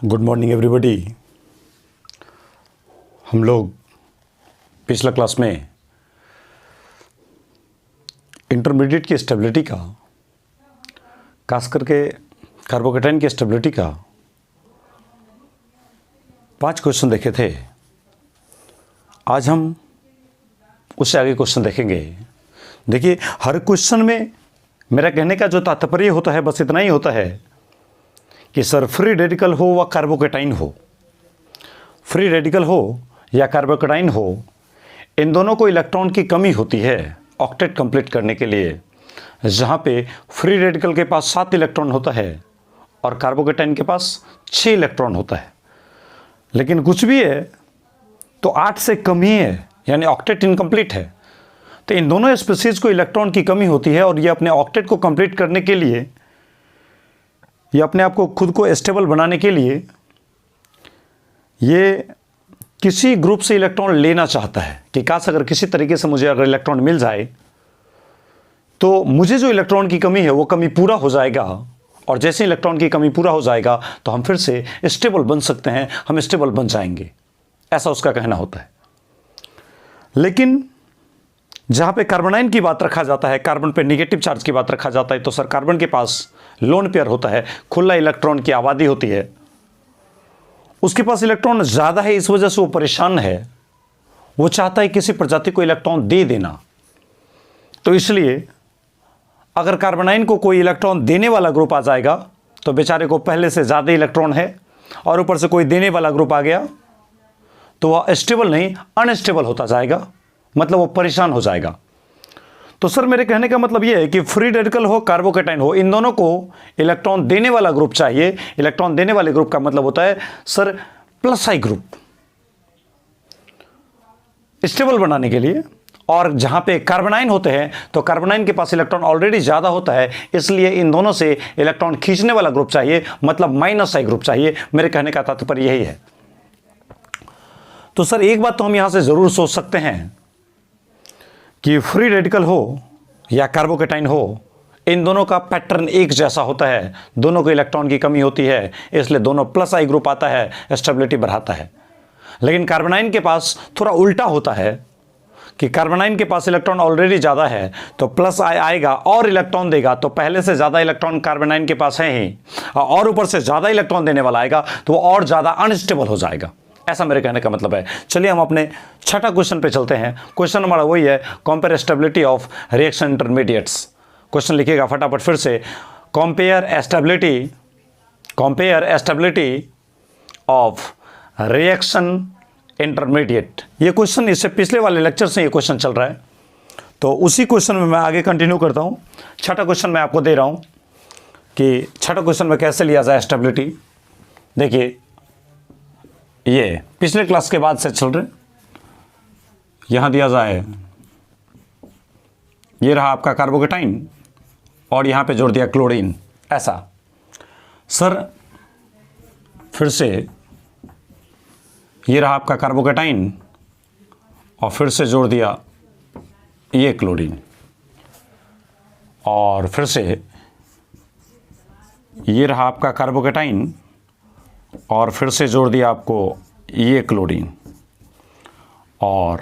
Good morning everybody. हम लोग पिछला क्लास में इंटरमीडिएट की स्टेबिलिटी का, खास करके कार्बोकेटाइन की स्टेबिलिटी का 5 क्वेश्चन देखे थे। आज हम उससे आगे क्वेश्चन देखेंगे। देखिए, हर क्वेश्चन में मेरा कहने का जो तात्पर्य होता है बस इतना ही होता है कि सर फ्री रेडिकल हो व कार्बोकेटाइन हो, फ्री रेडिकल हो या कार्बोकेटाइन हो, इन दोनों को इलेक्ट्रॉन की कमी होती है ऑक्टेट कंप्लीट करने के लिए। जहाँ पे फ्री रेडिकल के पास 7 इलेक्ट्रॉन होता है और कार्बोकेटाइन के पास 6 इलेक्ट्रॉन होता है। लेकिन कुछ भी है तो 8 से कम ही है, यानी ऑक्टेट इनकम्प्लीट है। तो इन दोनों स्पीसीज को इलेक्ट्रॉन की कमी होती है और ये अपने ऑक्टेट को कंप्लीट करने के लिए, ये अपने आप को खुद को स्टेबल बनाने के लिए ये किसी ग्रुप से इलेक्ट्रॉन लेना चाहता है कि काश अगर किसी तरीके से मुझे अगर इलेक्ट्रॉन मिल जाए तो मुझे जो इलेक्ट्रॉन की कमी है वो कमी पूरा हो जाएगा, और जैसे इलेक्ट्रॉन की कमी पूरा हो जाएगा तो हम फिर से स्टेबल बन सकते हैं, हम स्टेबल बन जाएंगे, ऐसा उसका कहना होता है। लेकिन जहाँ पे कार्बोनाइन की बात रखा जाता है, कार्बन पे नेगेटिव चार्ज की बात रखा जाता है, तो सर कार्बन के पास लोन पेयर होता है, खुला इलेक्ट्रॉन की आबादी होती है, उसके पास इलेक्ट्रॉन ज़्यादा है, इस वजह से वो परेशान है, वो चाहता है किसी प्रजाति को इलेक्ट्रॉन दे देना। तो इसलिए अगर कार्बोनाइन को कोई इलेक्ट्रॉन देने वाला ग्रुप आ जाएगा तो बेचारे को पहले से ज़्यादा इलेक्ट्रॉन है और ऊपर से कोई देने वाला ग्रुप आ गया तो वह स्टेबल नहीं अनस्टेबल होता जाएगा, मतलब वो परेशान हो जाएगा। तो सर मेरे कहने का मतलब ये है कि फ्री रेडिकल हो कार्बोकेटाइन हो, इन दोनों को इलेक्ट्रॉन देने वाला ग्रुप चाहिए। इलेक्ट्रॉन देने वाले ग्रुप का मतलब होता है सर प्लस आई ग्रुप, स्टेबल बनाने के लिए। और जहां पे कार्बोनाइन होते हैं तो कार्बोनाइन के पास इलेक्ट्रॉन ऑलरेडी ज़्यादा होता है, इसलिए इन दोनों से इलेक्ट्रॉन खींचने वाला ग्रुप चाहिए, मतलब माइनस आई ग्रुप चाहिए। मेरे कहने का तात्पर्य यही है। तो सर एक बात तो हम यहां से ज़रूर सोच सकते हैं कि फ्री रेडिकल हो या कार्बोकेटाइन हो, इन दोनों का पैटर्न एक जैसा होता है, दोनों को इलेक्ट्रॉन की कमी होती है, इसलिए दोनों प्लस आई ग्रुप आता है, स्टेबिलिटी बढ़ाता है। लेकिन कार्बोनाइन के पास थोड़ा उल्टा होता है कि कार्बोनाइन के पास इलेक्ट्रॉन ऑलरेडी ज़्यादा है तो प्लस आई आएगा और इलेक्ट्रॉन देगा, तो पहले से ज़्यादा इलेक्ट्रॉन कार्बोनाइन के पास है ही, और ऊपर से ज़्यादा इलेक्ट्रॉन देने वाला आएगा तो वो और ज़्यादा अनस्टेबल हो जाएगा। ऐसा मेरे कहने का मतलब है। चलिए हम अपने छठा क्वेश्चन पे चलते हैं। क्वेश्चन हमारा वही है, compare stability of reaction intermediates. Question लिखिएगा फटाफट फिर से, compare stability of reaction intermediate. ये क्वेश्चन इससे पिछले वाले लेक्चर से ये क्वेश्चन चल रहा है, तो उसी क्वेश्चन में मैं आगे कंटिन्यू करता हूँ। छठा क्वेश्चन मैं आपको दे रहा हूँ कि छठा क्वेश्चन में कैसे लिया जाए स्टेबिलिटी। देखिए, ये पिछले क्लास के बाद से चल रहे, यहां दिया जाए, ये रहा आपका कार्बोकेटाइन और यहां पे जोड़ दिया क्लोरीन, ऐसा। सर फिर से ये रहा आपका कार्बोकेटाइन और फिर से जोड़ दिया ये क्लोरीन, और फिर से ये रहा आपका कार्बोकेटाइन और फिर से जोड़ दिया आपको ये क्लोरीन, और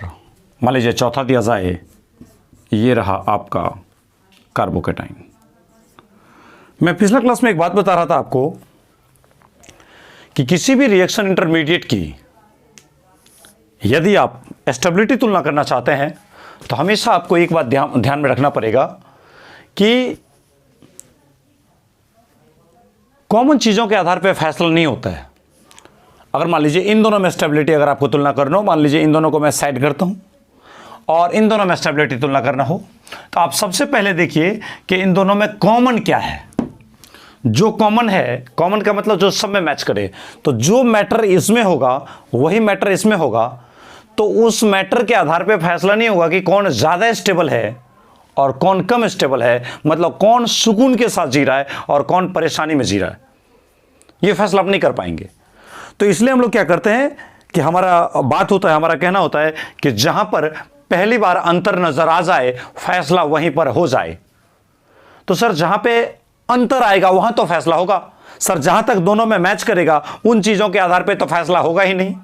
मान लीजिए चौथा दिया जाए, ये रहा आपका कार्बोकेटाइन। मैं पिछला क्लास में एक बात बता रहा था आपको कि किसी भी रिएक्शन इंटरमीडिएट की यदि आप स्टेबिलिटी तुलना करना चाहते हैं तो हमेशा आपको एक बात ध्यान में रखना पड़ेगा कि कॉमन चीज़ों के आधार पर फैसला नहीं होता है। अगर मान लीजिए इन दोनों में स्टेबिलिटी अगर आपको तुलना करना हो, मान लीजिए इन दोनों को मैं साइड करता हूं और इन दोनों में स्टेबिलिटी तुलना करना हो, तो आप सबसे पहले देखिए कि इन दोनों में कॉमन क्या है। जो कॉमन है, कॉमन का मतलब जो सब में मैच करे, तो जो मैटर इसमें होगा वही मैटर इसमें होगा, तो उस मैटर के आधार पर फैसला नहीं होगा कि कौन ज़्यादा स्टेबल है और कौन कम स्टेबल है, मतलब कौन सुकून के साथ जी रहा है और कौन परेशानी में जी रहा है। ये फैसला आप नहीं कर पाएंगे। तो इसलिए हम लोग क्या करते हैं कि हमारा बात होता है, हमारा कहना होता है कि जहां पर पहली बार अंतर नजर आ जाए फैसला वहीं पर हो जाए। तो सर जहां पे अंतर आएगा वहां तो फैसला होगा, सर जहां तक दोनों में मैच करेगा उन चीजों के आधार पर तो फैसला होगा ही नहीं।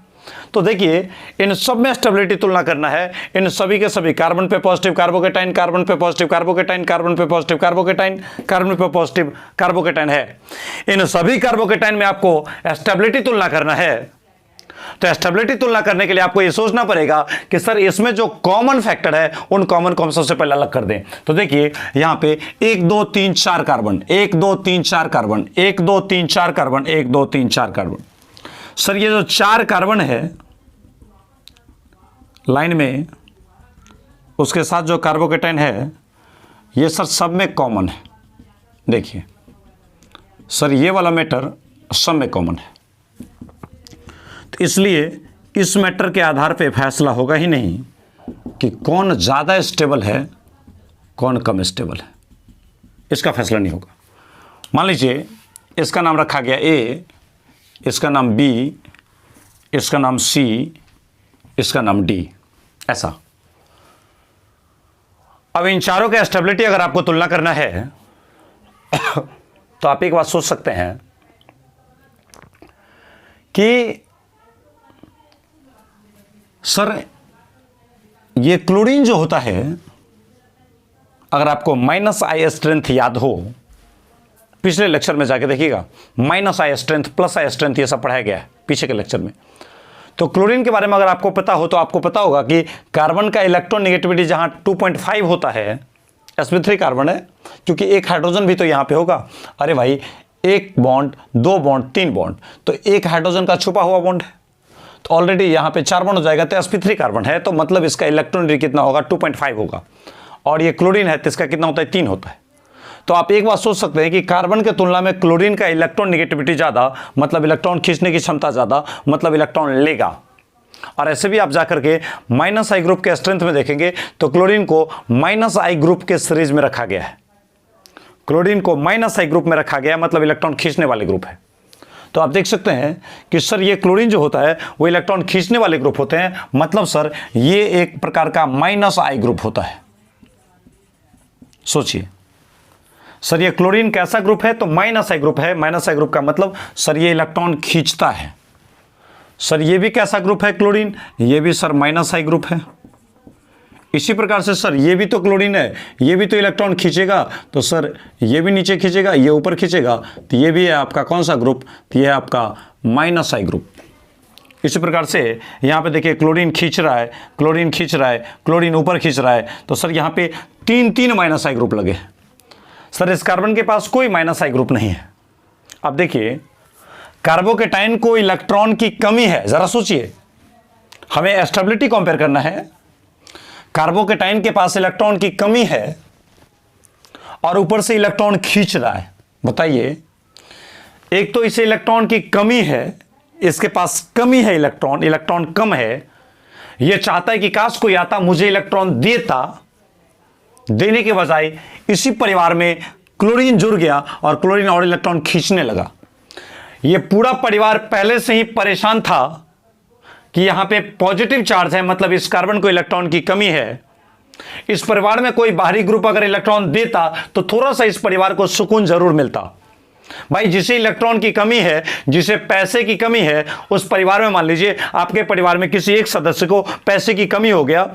तो देखिए इन सब में स्टेबिलिटी तुलना करना है, इन सभी के सभी कार्बन पे पॉजिटिव कार्बोकेटाइन, कार्बन पे पॉजिटिव कार्बोकेटाइन, कार्बन पे पॉजिटिव कार्बोकेटाइन, कार्बन पे पॉजिटिव कार्बोकेटाइन है। इन सभी कार्बोकेटाइन में आपको स्टेबिलिटी तुलना करना है। तो स्टेबिलिटी तुलना करने के लिए आपको यह सोचना पड़ेगा कि सर इसमें जो कॉमन फैक्टर है उन कॉमन को हम सबसे पहले अलग कर दें। तो देखिए यहां पे 1 2 3 4 carbon, 1 2 3 4 carbon, 1 2 3 4 carbon, 1 2 3 4 carbon. Sir ये जो 4 कार्बन है लाइन में, उसके साथ जो कार्बोकेटाइन है ये सर सब में कॉमन है। देखिए सर ये वाला मैटर सब में कॉमन है, तो इसलिए इस मैटर के आधार पे फैसला होगा ही नहीं कि कौन ज़्यादा स्टेबल है कौन कम स्टेबल है, इसका फैसला नहीं होगा। मान लीजिए इसका नाम रखा गया ए, इसका नाम बी, इसका नाम सी, इसका नाम डी, ऐसा। अब इन चारों के स्टेबिलिटी अगर आपको तुलना करना है तो आप एक बात सोच सकते हैं कि सर ये क्लोरीन जो होता है, अगर आपको -I स्ट्रेंथ याद हो, पिछले लेक्चर में जाके देखिएगा, -I स्ट्रेंथ +I स्ट्रेंथ ये सब पढ़ाया गया है पीछे के लेक्चर में। तो क्लोरीन के बारे में अगर आपको पता हो तो आपको पता होगा कि कार्बन का इलेक्ट्रॉन नेगेटिविटी जहां 2.5 होता है, sp3 कार्बन है, क्योंकि एक हाइड्रोजन भी तो यहां पे होगा। अरे भाई 1 बॉन्ड 2 बॉन्ड 3 बॉन्ड, तो एक हाइड्रोजन का छुपा हुआ बॉन्ड है, तो ऑलरेडी यहां पे 4 बॉन्ड हो जाएगा, तो sp3 कार्बन है, तो मतलब इसका इलेक्ट्रॉन कितना होगा 2.5 होगा। और ये क्लोरीन है तो इसका कितना होता है 3 होता है। तो आप एक बात सोच सकते हैं कि कार्बन के तुलना में क्लोरीन का इलेक्ट्रॉन नेगेटिविटी ज़्यादा, मतलब इलेक्ट्रॉन खींचने की क्षमता ज़्यादा, मतलब इलेक्ट्रॉन लेगा। और ऐसे भी आप जाकर के -I ग्रुप के स्ट्रेंथ में देखेंगे तो क्लोरीन को -I ग्रुप के सीरीज में रखा गया है। क्लोरीन को -I ग्रुप में रखा गया, मतलब इलेक्ट्रॉन खींचने वाले ग्रुप है। तो आप देख सकते हैं कि सर ये क्लोरीन जो होता है वो इलेक्ट्रॉन खींचने वाले ग्रुप होते हैं, मतलब सर ये एक प्रकार का -I ग्रुप होता है। सोचिए सर ये क्लोरीन कैसा ग्रुप है, तो -I ग्रुप है। -I ग्रुप का मतलब सर ये इलेक्ट्रॉन खींचता है। सर ये भी कैसा ग्रुप है क्लोरीन, ये भी सर -I ग्रुप है। इसी प्रकार से सर ये भी तो क्लोरीन है, ये भी तो इलेक्ट्रॉन खींचेगा, तो सर ये भी नीचे खींचेगा, ये ऊपर खींचेगा, तो ये भी है आपका कौन सा ग्रुप, तो ये है आपका -I ग्रुप। इसी प्रकार से यहाँ पे देखिए क्लोरीन खींच रहा है, क्लोरीन खींच रहा है, क्लोरीन ऊपर खींच रहा है, तो सर यहाँ पे 3 -I ग्रुप लगे। सर इस कार्बन के पास कोई -I ग्रुप नहीं है। अब देखिए कार्बोकेटाइन को इलेक्ट्रॉन की कमी है, जरा सोचिए, हमें स्टेबिलिटी कंपेयर करना है। कार्बोकेटाइन के पास इलेक्ट्रॉन की कमी है और ऊपर से इलेक्ट्रॉन खींच रहा है। बताइए, एक तो इसे इलेक्ट्रॉन की कमी है, इसके पास कमी है, इलेक्ट्रॉन कम है, यह चाहता है कि काश कोई आता मुझे इलेक्ट्रॉन देता, देने के बजाय इसी परिवार में क्लोरीन जुड़ गया और क्लोरीन और इलेक्ट्रॉन खींचने लगा। यह पूरा परिवार पहले से ही परेशान था कि यहां पे पॉजिटिव चार्ज है, मतलब इस कार्बन को इलेक्ट्रॉन की कमी है। इस परिवार में कोई बाहरी ग्रुप अगर इलेक्ट्रॉन देता तो थोड़ा सा इस परिवार को सुकून जरूर मिलता। भाई जिसे इलेक्ट्रॉन की कमी है, जिसे पैसे की कमी है, उस परिवार में मान लीजिए आपके परिवार में किसी एक सदस्य को पैसे की कमी हो गया,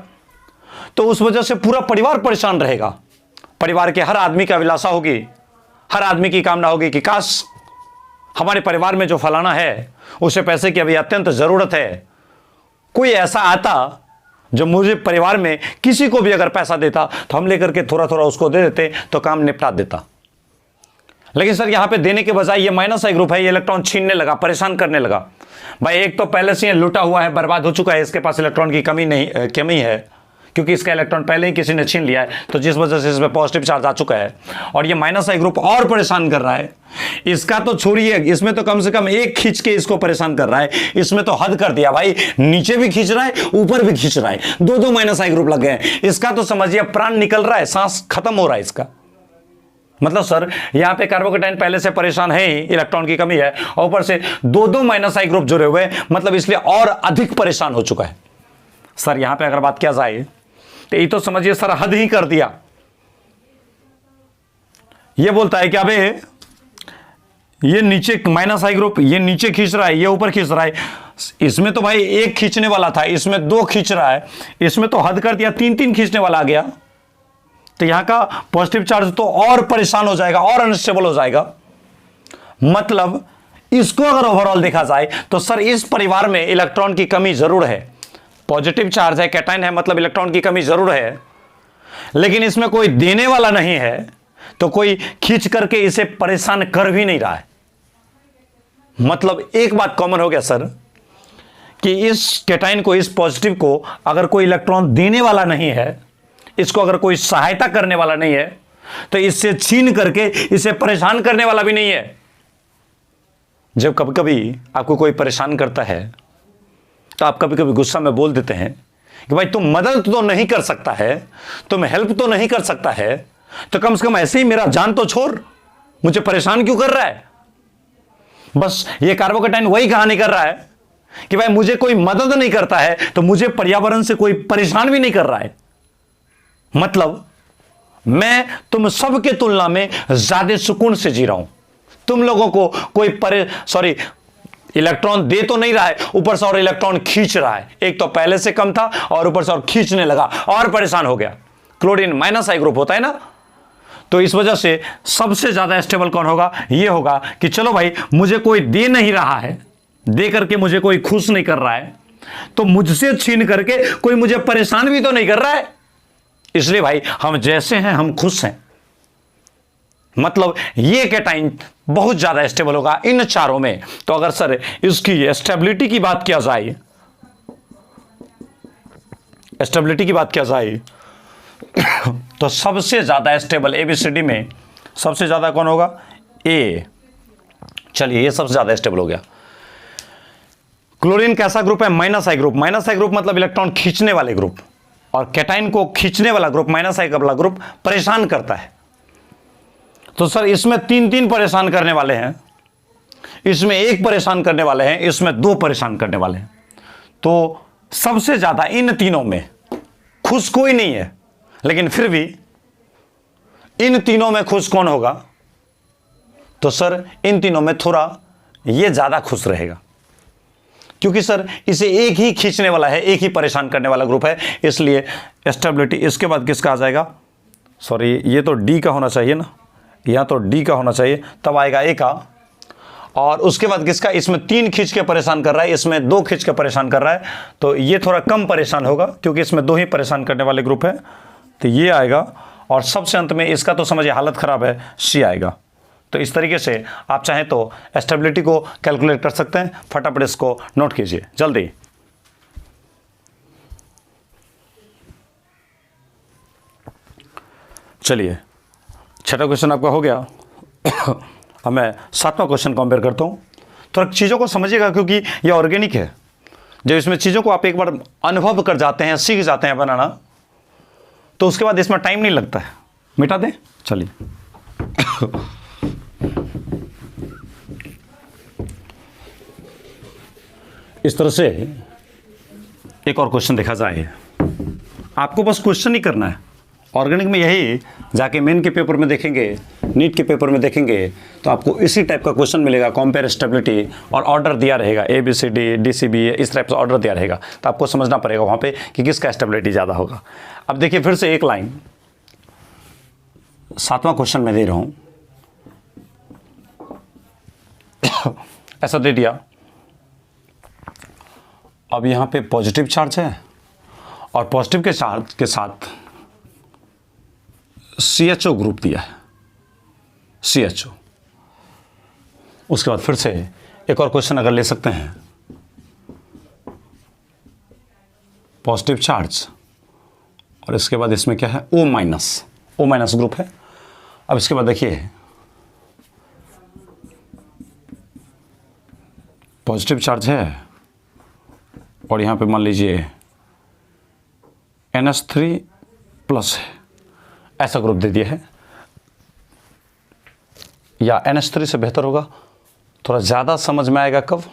तो उस वजह से पूरा परिवार परेशान रहेगा। परिवार के हर आदमी की अभिलाषा होगी, हर आदमी की कामना होगी कि काश हमारे परिवार में जो फलाना है उसे पैसे की अभी अत्यंत जरूरत है, कोई ऐसा आता जो मुझे परिवार में किसी को भी अगर पैसा देता तो हम लेकर के थोड़ा थोड़ा उसको दे देते तो काम निपटा देता। लेकिन सर यहां पे देने के बजाय ये -I ग्रुप है, ये इलेक्ट्रॉन छीनने लगा, परेशान करने लगा। भाई एक तो पहले से ये लूटा हुआ है, बर्बाद हो चुका है, इसके पास इलेक्ट्रॉन की कमी है क्योंकि इसका इलेक्ट्रॉन पहले ही किसी ने छीन लिया है, तो जिस वजह से इसमें पॉजिटिव चार्ज आ चुका है। और ये -I ग्रुप और परेशान कर रहा है। इसका तो छोड़िए, इसमें तो कम से कम एक खींच के इसको परेशान कर रहा है, इसमें तो हद कर दिया भाई, नीचे भी खींच रहा है, ऊपर भी खींच रहा है, 2 -I ग्रुप लग गए हैं। इसका तो समझिए प्राण निकल रहा है, सांस खत्म हो रहा है इसका। मतलब सर यहां पे कार्बोकेटाइन पहले से परेशान है ही, इलेक्ट्रॉन की कमी है, और ऊपर से 2 -I ग्रुप जुड़े हुए, मतलब इसलिए और अधिक परेशान हो चुका है। सर यहां पे अगर बात किया जाए तो ये तो समझिए सर हद ही कर दिया। ये बोलता है कि अबे ये नीचे माइनस आई ग्रुप, ये नीचे खींच रहा है, ये ऊपर खींच रहा है। इसमें तो भाई एक खींचने वाला था, इसमें दो खींच रहा है, इसमें तो हद कर दिया, तीन तीन खींचने वाला आ गया। तो यहां का पॉजिटिव चार्ज तो और परेशान हो जाएगा और अनस्टेबल हो जाएगा। मतलब इसको अगर ओवरऑल देखा जाए तो सर इस परिवार में इलेक्ट्रॉन की कमी जरूर है। पॉजिटिव चार्ज है, कैटायन है, मतलब इलेक्ट्रॉन की कमी जरूर है, लेकिन इसमें कोई देने वाला नहीं है, तो कोई खींच करके इसे परेशान कर भी नहीं रहा है। मतलब एक बात कॉमन हो गया सर कि इस कैटायन को, इस पॉजिटिव को अगर कोई इलेक्ट्रॉन देने वाला नहीं है, इसको अगर कोई सहायता करने वाला नहीं है, तो इससे छीन करके इसे परेशान करने वाला भी नहीं है। जब कभी कभी आपको कोई परेशान करता है तो आप कभी कभी गुस्सा में बोल देते हैं कि भाई तुम मदद तो नहीं कर सकता है, तुम हेल्प तो नहीं कर सकता है, तो कम से कम ऐसे ही मेरा जान तो छोड़, मुझे परेशान क्यों कर रहा है। बस ये कार्बोकैटायन वही कहानी कर रहा है कि भाई मुझे कोई मदद नहीं करता है तो मुझे पर्यावरण से कोई परेशान भी नहीं कर रहा है। मतलब मैं तुम सबके तुलना में ज्यादा सुकून से जी रहा हूं। तुम लोगों को कोई इलेक्ट्रॉन दे तो नहीं रहा है, ऊपर से और इलेक्ट्रॉन खींच रहा है। एक तो पहले से कम था और ऊपर से और खींचने लगा और परेशान हो गया। क्लोरीन माइनस आई ग्रुप होता है ना, तो इस वजह से सबसे ज्यादा स्टेबल कौन होगा? ये होगा कि चलो भाई मुझे कोई दे नहीं रहा है, दे करके मुझे कोई खुश नहीं कर रहा है, तो मुझसे छीन करके कोई मुझे परेशान भी तो नहीं कर रहा है, इसलिए भाई हम जैसे हैं हम खुश हैं। मतलब ये कैटायन बहुत ज्यादा स्टेबल होगा इन चारों में। तो अगर सर इसकी स्टेबिलिटी की बात किया जाए, स्टेबिलिटी की बात किया जाए तो सबसे ज्यादा स्टेबल एबीसीडी में सबसे ज्यादा कौन होगा? ए। चलिए ये सबसे ज्यादा स्टेबल हो गया। क्लोरीन कैसा ग्रुप है? माइनस आई ग्रुप। माइनस आई ग्रुप मतलब इलेक्ट्रॉन खींचने वाले ग्रुप, और कैटायन को खींचने वाला ग्रुप, माइनस आई वाला ग्रुप परेशान करता है। तो सर इसमें तीन तीन परेशान करने वाले हैं, इसमें एक परेशान करने वाले हैं, इसमें दो परेशान करने वाले हैं। तो सबसे ज्यादा इन तीनों में खुश कोई नहीं है, लेकिन फिर भी इन तीनों में खुश कौन होगा? तो सर इन तीनों में थोड़ा ये ज्यादा खुश रहेगा, क्योंकि सर इसे एक ही खींचने वाला है, एक ही परेशान करने वाला ग्रुप है, इसलिए स्टेबिलिटी। इसके बाद किसका आ जाएगा? सॉरी ये तो डी का होना चाहिए ना, यहाँ तो डी का होना चाहिए, तब आएगा ए का। और उसके बाद किसका? इसमें तीन खींच के परेशान कर रहा है, इसमें दो खींच के परेशान कर रहा है, तो ये थोड़ा कम परेशान होगा क्योंकि इसमें दो ही परेशान करने वाले ग्रुप है, तो ये आएगा। और सबसे अंत में इसका तो समझिए हालत खराब है, सी आएगा। तो इस तरीके से आप चाहें तो स्टेबिलिटी को कैलकुलेट कर सकते हैं। फटाफट इसको नोट कीजिए जल्दी। चलिए छठा क्वेश्चन आपका हो गया। अब मैं सातवां क्वेश्चन कंपेयर करता हूं। थोड़ा चीज़ों को समझिएगा क्योंकि ये ऑर्गेनिक है। जब इसमें चीज़ों को आप एक बार अनुभव कर जाते हैं, सीख जाते हैं बनाना, तो उसके बाद इसमें टाइम नहीं लगता है। मिटा दें, चलिए। इस तरह से एक और क्वेश्चन देखा जाए। आपको बस क्वेश्चन ही करना है। ऑर्गेनिक में यही जाके मेन के पेपर में देखेंगे, नीट के पेपर में देखेंगे, तो आपको इसी टाइप का क्वेश्चन मिलेगा। कंपेयर स्टेबिलिटी और ऑर्डर दिया रहेगा, A B C D D C B, इस टाइप से ऑर्डर दिया रहेगा। तो आपको समझना पड़ेगा वहाँ पे कि किसका स्टेबिलिटी ज़्यादा होगा। अब देखिए फिर से एक लाइन, सातवां क्वेश्चन मैं दे रहा हूँ। ऐसा दे दिया, अब यहाँ पे पॉजिटिव चार्ज है और पॉजिटिव के चार्ज के साथ CHO ग्रुप दिया है, CHO। उसके बाद फिर से एक और क्वेश्चन अगर ले सकते हैं, पॉजिटिव चार्ज और इसके बाद इसमें क्या है? O माइनस ग्रुप है। अब इसके बाद देखिए पॉजिटिव चार्ज है और यहाँ पे मान लीजिए NH3 प्लस है, ऐसा ग्रुप दे दिया है। या NH3 से बेहतर होगा, थोड़ा ज़्यादा समझ में आएगा कब?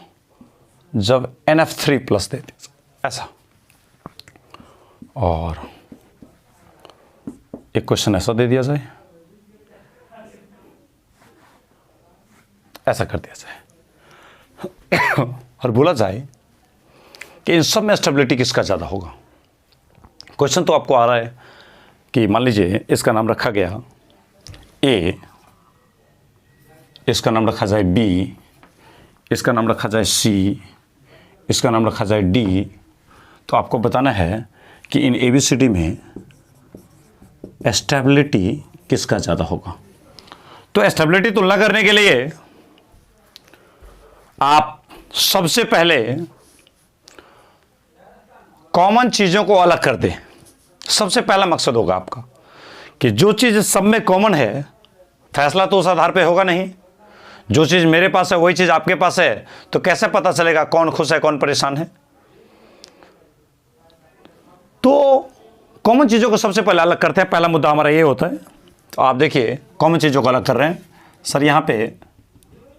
जब NF3 प्लस दे दिया ऐसा। और एक क्वेश्चन ऐसा दे दिया जाए, ऐसा कर दिया जाए और बोला जाए कि इन सब में स्टेबिलिटी किसका ज़्यादा होगा। क्वेश्चन तो आपको आ रहा है कि मान लीजिए इसका नाम रखा गया ए, इसका नाम रखा जाए बी, इसका नाम रखा जाए सी, इसका नाम रखा जाए डी। तो आपको बताना है कि इन ABCD में स्टेबिलिटी किसका ज़्यादा होगा। तो स्टेबिलिटी तुलना करने के लिए आप सबसे पहले कॉमन चीज़ों को अलग कर दें। सबसे पहला मकसद होगा आपका कि जो चीज़ सब में कॉमन है, फैसला तो उस आधार पे होगा नहीं। जो चीज़ मेरे पास है वही चीज़ आपके पास है, तो कैसे पता चलेगा कौन खुश है कौन परेशान है। तो कॉमन चीज़ों को सबसे पहले अलग करते हैं। पहला मुद्दा हमारा ये होता है। तो आप देखिए कॉमन चीज़ों को अलग कर रहे हैं। सर यहाँ पे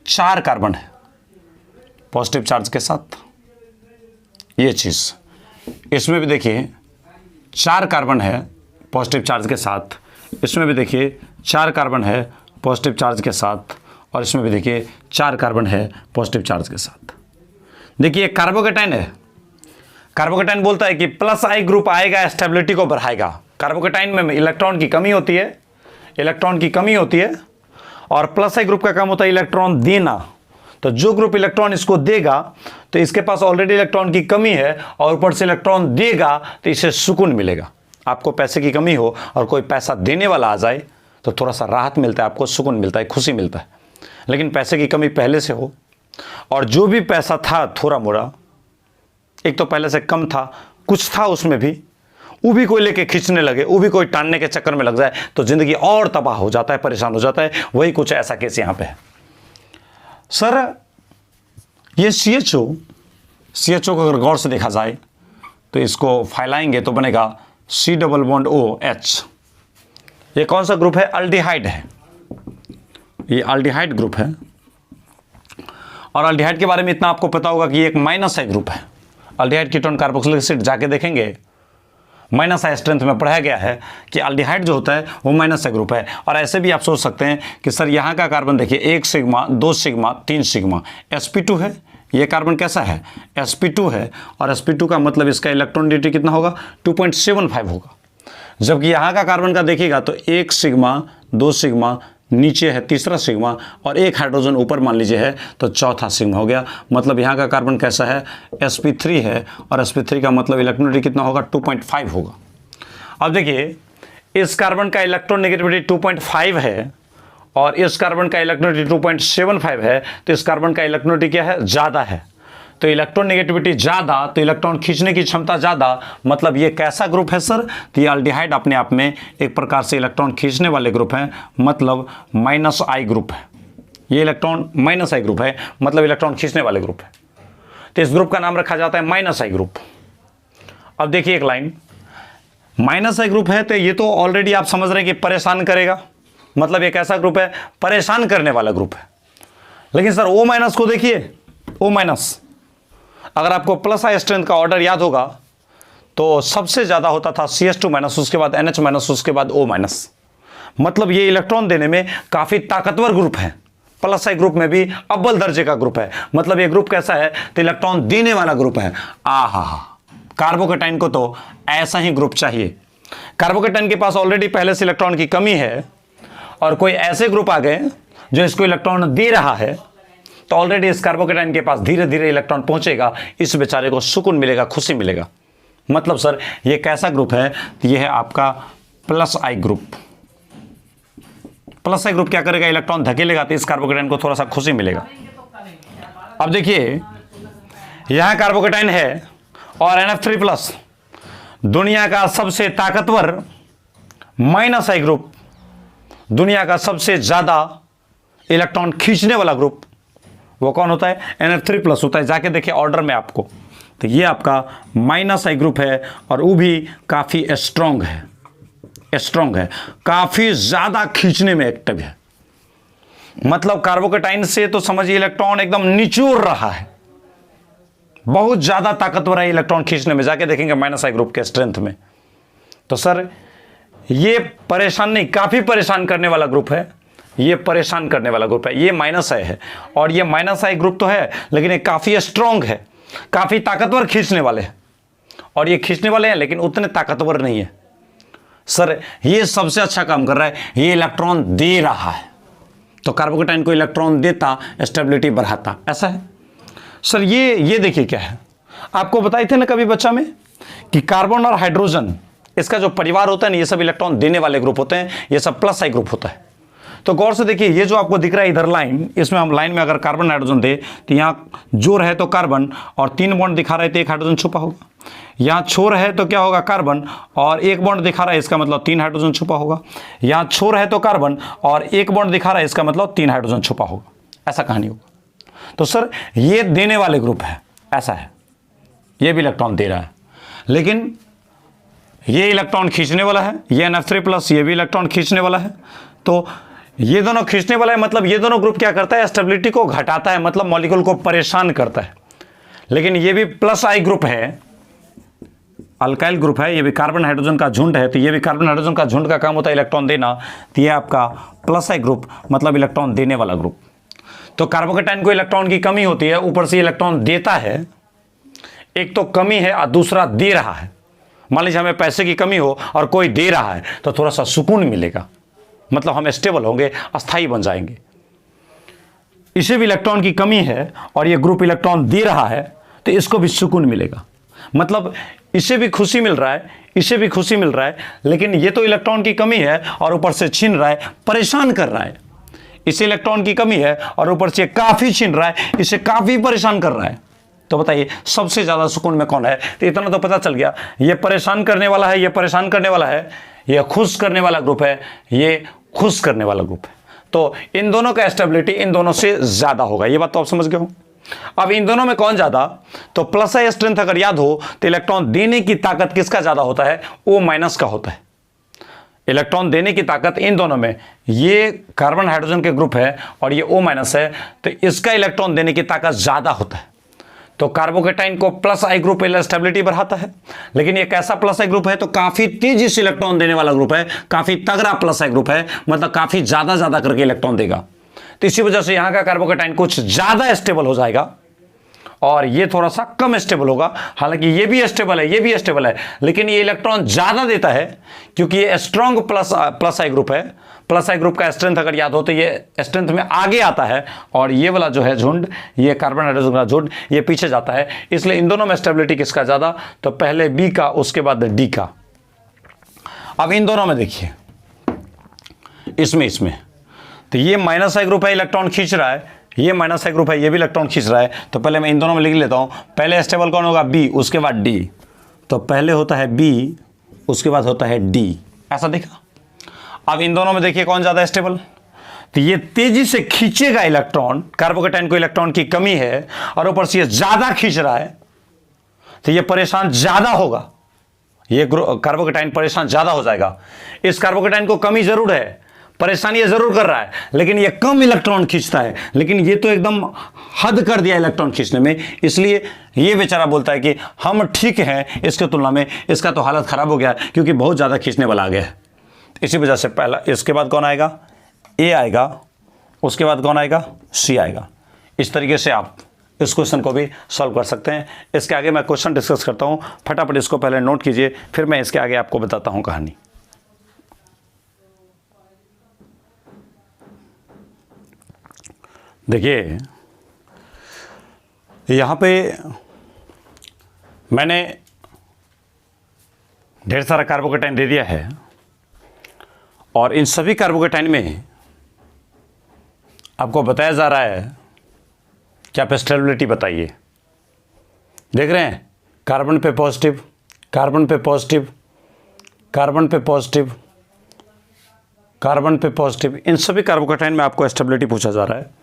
4 कार्बन है पॉजिटिव चार्ज के साथ, ये चीज़। इसमें भी देखिए 4 कार्बन है पॉजिटिव चार्ज के साथ, इसमें भी देखिए 4 कार्बन है पॉजिटिव चार्ज के साथ, और इसमें भी देखिए 4 कार्बन है पॉजिटिव चार्ज के साथ। देखिए कार्बोकेटाइन है। कार्बोकेटाइन बोलता है कि प्लस आई ग्रुप आएगा, स्टेबिलिटी को बढ़ाएगा। कार्बोकेटाइन में इलेक्ट्रॉन की कमी होती है, इलेक्ट्रॉन की कमी होती है, और प्लस आई ग्रुप का काम होता है इलेक्ट्रॉन देना। तो जो ग्रुप इलेक्ट्रॉन इसको देगा तो इसके पास ऑलरेडी इलेक्ट्रॉन की कमी है, और ऊपर से इलेक्ट्रॉन देगा तो इसे सुकून मिलेगा। आपको पैसे की कमी हो और कोई पैसा देने वाला आ जाए तो थोड़ा सा राहत मिलता है, आपको सुकून मिलता है, खुशी मिलता है। लेकिन पैसे की कमी पहले से हो, और जो भी पैसा था थोड़ा मोड़ा, एक तो पहले से कम था, कुछ था उसमें भी, वो भी कोई लेके खींचने लगे, वो भी कोई टानने के चक्कर में लग जाए तो ज़िंदगी और तबाह हो जाता है, परेशान हो जाता है। वही कुछ ऐसा केस यहाँ पे है। सर ये CHO को अगर गौर से देखा जाए तो इसको फैलाएंगे तो बनेगा C डबल बॉन्ड OH। ये कौन सा ग्रुप है? अल्डिहाइड है। ये अल्डिहाइड ग्रुप है, और अल्डिहाइड के बारे में इतना आपको पता होगा कि ये एक माइनस आई ग्रुप है। अल्डिहाइड कीटोन कार्बोक्सिलिक एसिड जाके देखेंगे, माइनस आई स्ट्रेंथ में पढ़ाया गया है कि अल्डिहाइड जो होता है वो माइनस आई ग्रुप है। और ऐसे भी आप सोच सकते हैं कि सर यहाँ का कार्बन देखिए 1 सिग्मा, 2 सिग्मा, 3 सिग्मा, sp2 है। ये कार्बन कैसा है? sp2 है, और sp2 का मतलब इसका इलेक्ट्रॉन डेंसिटी कितना होगा? 2.75 होगा। जबकि यहाँ का कार्बन का देखिएगा तो 1 सिग्मा, 2 सिग्मा, नीचे है तीसरा सिग्मा, और 1 हाइड्रोजन ऊपर मान लीजिए है तो चौथा सिग्मा हो गया। मतलब यहाँ का कार्बन कैसा है? sp3 है, और sp3 का मतलब इलेक्ट्रॉन डेंसिटी कितना होगा? 2.5 होगा। अब देखिए इस कार्बन का इलेक्ट्रॉन नेगेटिविटी 2.5 है, और इस कार्बन का इलेक्ट्रॉन डेंसिटी 2.75 है, तो इस कार्बन का इलेक्ट्रॉन डेंसिटी क्या है? ज़्यादा है। तो इलेक्ट्रॉन नेगेटिविटी ज़्यादा तो इलेक्ट्रॉन खींचने की क्षमता ज़्यादा, मतलब ये कैसा ग्रुप है सर? तो ये अल्डिहाइड अपने आप में एक प्रकार से इलेक्ट्रॉन खींचने वाले ग्रुप हैं, मतलब माइनस आई ग्रुप है। ये इलेक्ट्रॉन माइनस आई ग्रुप है, मतलब इलेक्ट्रॉन खींचने वाले ग्रुप है। तो इस ग्रुप का नाम रखा जाता है माइनस आई ग्रुप। अब देखिए एक लाइन, माइनस आई ग्रुप है तो ये तो ऑलरेडी आप समझ रहे हैं कि परेशान करेगा, मतलब ये कैसा ग्रुप है? परेशान करने वाला ग्रुप है। लेकिन सर O माइनस को देखिए, O माइनस, अगर आपको प्लस आई स्ट्रेंथ का ऑर्डर याद होगा तो सबसे ज़्यादा होता था CH2 माइनस, उसके बाद NH माइनस, उसके बाद O माइनस। मतलब ये इलेक्ट्रॉन देने में काफ़ी ताकतवर ग्रुप है, प्लस आई ग्रुप में भी अव्वल दर्जे का ग्रुप है। मतलब ये ग्रुप कैसा है? तो इलेक्ट्रॉन देने वाला ग्रुप है। आहा, कार्बोकेटाइन को तो ऐसा ही ग्रुप चाहिए। कार्बोकेटाइन के पास ऑलरेडी पहले से इलेक्ट्रॉन की कमी है, और कोई ऐसे ग्रुप आ गए जो इसको इलेक्ट्रॉन दे रहा है, तो ऑलरेडी इस कार्बोकेटाइन के पास धीरे धीरे इलेक्ट्रॉन पहुंचेगा, इस बेचारे को सुकून मिलेगा, खुशी मिलेगा। मतलब सर ये कैसा ग्रुप है? तो ये है आपका प्लस आई ग्रुप। प्लस आई ग्रुप क्या करेगा? इलेक्ट्रॉन धकेलेगा, तो इस कार्बोकेटाइन को थोड़ा सा खुशी मिलेगा। अब देखिए यहां कार्बोकेटाइन है, और NF3 प्लस दुनिया का सबसे ताकतवर माइनस आई ग्रुप, दुनिया का सबसे ज्यादा इलेक्ट्रॉन खींचने वाला ग्रुप, वो कौन होता है? NF3 प्लस होता है। जाके देखिए ऑर्डर में आपको, तो ये आपका माइनस आई ग्रुप है, और वो भी काफ़ी स्ट्रॉन्ग है, काफ़ी ज़्यादा खींचने में एक्टिव है। मतलब कार्बोकेटाइन से तो समझिए इलेक्ट्रॉन एकदम निचोड़ रहा है, बहुत ज़्यादा ताकतवर है इलेक्ट्रॉन खींचने में। जाके देखेंगे माइनस आई ग्रुप के स्ट्रेंथ में। तो सर ये परेशान नहीं, काफ़ी परेशान करने वाला ग्रुप है। ये परेशान करने वाला ग्रुप है, ये माइनस आई है। और ये माइनस आई ग्रुप तो है लेकिन ये काफ़ी स्ट्रॉन्ग है, काफ़ी ताकतवर खींचने वाले हैं, और ये खींचने वाले हैं लेकिन उतने ताकतवर नहीं है। सर ये सबसे अच्छा काम कर रहा है, ये इलेक्ट्रॉन दे रहा है, तो कार्बोकेटाइन को इलेक्ट्रॉन देता, स्टेबिलिटी बढ़ाता, ऐसा है। सर ये देखिए क्या है, आपको बताए थे ना कभी बच्चा में कि कार्बन और हाइड्रोजन इसका जो परिवार होता है ना, ये सब इलेक्ट्रॉन देने वाले ग्रुप होते हैं, ये सब प्लस आई ग्रुप होता है। तो गौर से देखिए, ये जो आपको दिख रहा है इधर लाइन, इसमें हम लाइन में अगर कार्बन नाइट्रोजन दे तो यहाँ जो रहे तो कार्बन और 3 बॉन्ड दिखा रहे थे, 1 हाइड्रोजन छुपा होगा। यहाँ छोर है तो क्या होगा, कार्बन और 1 बॉन्ड दिखा रहा है, इसका मतलब 3 हाइड्रोजन छुपा होगा। यहाँ छोर है तो कार्बन और 1 बॉन्ड दिखा रहा है, इसका मतलब 3 हाइड्रोजन छुपा होगा, ऐसा कहानी होगा। तो सर ये देने वाले ग्रुप है, ऐसा है, ये भी इलेक्ट्रॉन दे रहा है, लेकिन ये इलेक्ट्रॉन खींचने वाला है, ये NF3+, ये भी इलेक्ट्रॉन खींचने वाला है। तो ये दोनों खींचने वाला है, मतलब ये दोनों ग्रुप क्या करता है, स्टेबिलिटी को घटाता है, मतलब मॉलिक्यूल को परेशान करता है। लेकिन ये भी प्लस आई ग्रुप है, अल्काइल ग्रुप है, ये भी कार्बन हाइड्रोजन का झुंड है, तो ये भी कार्बन हाइड्रोजन का झुंड का काम होता है इलेक्ट्रॉन देना, तो ये आपका प्लस आई ग्रुप, मतलब इलेक्ट्रॉन देने वाला ग्रुप। तो कार्बोकेटाइन को इलेक्ट्रॉन की कमी होती है, ऊपर से इलेक्ट्रॉन देता है, एक तो कमी है और दूसरा दे रहा है। मान लीजिए हमें पैसे की कमी हो और कोई दे रहा है तो थोड़ा सा सुकून मिलेगा, मतलब हम स्टेबल होंगे, अस्थाई बन जाएंगे। इसे भी इलेक्ट्रॉन की कमी है और ये ग्रुप इलेक्ट्रॉन दे रहा है, तो इसको भी सुकून मिलेगा, मतलब इसे भी खुशी मिल रहा है, इसे भी खुशी मिल रहा है, लेकिन ये तो इलेक्ट्रॉन की कमी है और ऊपर से छीन रहा है, परेशान कर रहा है। इसे इलेक्ट्रॉन की कमी है और ऊपर से काफ़ी छीन रहा है, इसे काफ़ी परेशान कर रहा है। तो बताइए सबसे ज़्यादा सुकून में कौन है? तो इतना तो पता चल गया, ये परेशान करने वाला है, ये परेशान करने वाला है, ये खुश करने वाला ग्रुप है, ये खुश करने वाला ग्रुप है। तो इन दोनों का स्टेबिलिटी इन दोनों से ज़्यादा होगा, ये बात तो आप समझ गए हो। अब इन दोनों में कौन ज़्यादा? तो प्लस आई स्ट्रेंथ अगर याद हो तो इलेक्ट्रॉन देने की ताकत किसका ज़्यादा होता है? O- का होता है। इलेक्ट्रॉन देने की ताकत इन दोनों में, ये कार्बन हाइड्रोजन के ग्रुप है और ये O- है, तो इसका इलेक्ट्रॉन देने की ताकत ज़्यादा होता है। तो कार्बोकेटाइन को प्लस आई ग्रुप स्टेबिलिटी बढ़ाता है, लेकिन ये कैसा प्लस आई ग्रुप है? तो काफ़ी तेजी से इलेक्ट्रॉन देने वाला ग्रुप है, काफ़ी तगड़ा प्लस आई ग्रुप है, मतलब काफ़ी ज़्यादा करके इलेक्ट्रॉन देगा। तो इसी वजह से यहाँ का कार्बोकेटाइन कुछ ज़्यादा स्टेबल हो जाएगा और ये थोड़ा सा कम स्टेबल होगा। हालांकि ये भी स्टेबल है, ये भी स्टेबल है, लेकिन ये इलेक्ट्रॉन ज़्यादा देता है क्योंकि ये स्ट्रॉन्ग प्लस आई ग्रुप है। प्लस आई ग्रुप का स्ट्रेंथ अगर याद हो तो ये स्ट्रेंथ में आगे आता है और ये वाला जो है झुंड, ये कार्बन हाइड्रोजन का झुंड, ये पीछे जाता है। इसलिए इन दोनों में स्टेबिलिटी किसका ज़्यादा? तो पहले बी का, उसके बाद डी का। अब इन दोनों में देखिए, इसमें तो ये माइनस आई ग्रुप है, इलेक्ट्रॉन खींच रहा है, ये माइनस आई ग्रुप है, ये भी इलेक्ट्रॉन खींच रहा है। तो पहले मैं इन दोनों में लिख लेता हूँ। पहले स्टेबल कौन होगा? बी, उसके बाद डी। तो पहले होता है बी, उसके बाद होता है डी, ऐसा देखा। अब इन दोनों में देखिए कौन ज़्यादा स्टेबल? तो ये तेजी से खींचेगा इलेक्ट्रॉन, कार्बोकेटाइन को इलेक्ट्रॉन की कमी है और ऊपर से ये ज़्यादा खींच रहा है, तो ये परेशान ज़्यादा होगा, ये कार्बोकेटाइन परेशान ज़्यादा हो जाएगा। इस कार्बोकेटाइन को कमी ज़रूर है, परेशानी ये जरूर कर रहा है, लेकिन ये कम इलेक्ट्रॉन खींचता है, लेकिन ये तो एकदम हद कर दिया इलेक्ट्रॉन खींचने में। इसलिए ये बेचारा बोलता है कि हम ठीक हैं इसके तुलना में, इसका तो हालत ख़राब हो गया है क्योंकि बहुत ज़्यादा खींचने वाला आ गया है। इसी वजह से पहला, इसके बाद कौन आएगा? ए आएगा, उसके बाद कौन आएगा? सी आएगा। इस तरीके से आप इस क्वेश्चन को भी सॉल्व कर सकते हैं। इसके आगे मैं क्वेश्चन डिस्कस करता हूँ, फटाफट इसको पहले नोट कीजिए, फिर मैं इसके आगे आपको बताता हूँ कहानी। देखिए यहाँ पे मैंने ढेर सारा कार्बोकेटाइन दे दिया है और इन सभी कार्बोकेटाइन में आपको बताया जा रहा है कि आप स्टेबिलिटी बताइए। देख रहे हैं, कार्बन पे पॉजिटिव, कार्बन पे पॉजिटिव, कार्बन पे पॉजिटिव, कार्बन पे पॉजिटिव, इन सभी कार्बोकेटाइन में आपको स्टेबिलिटी पूछा जा रहा है।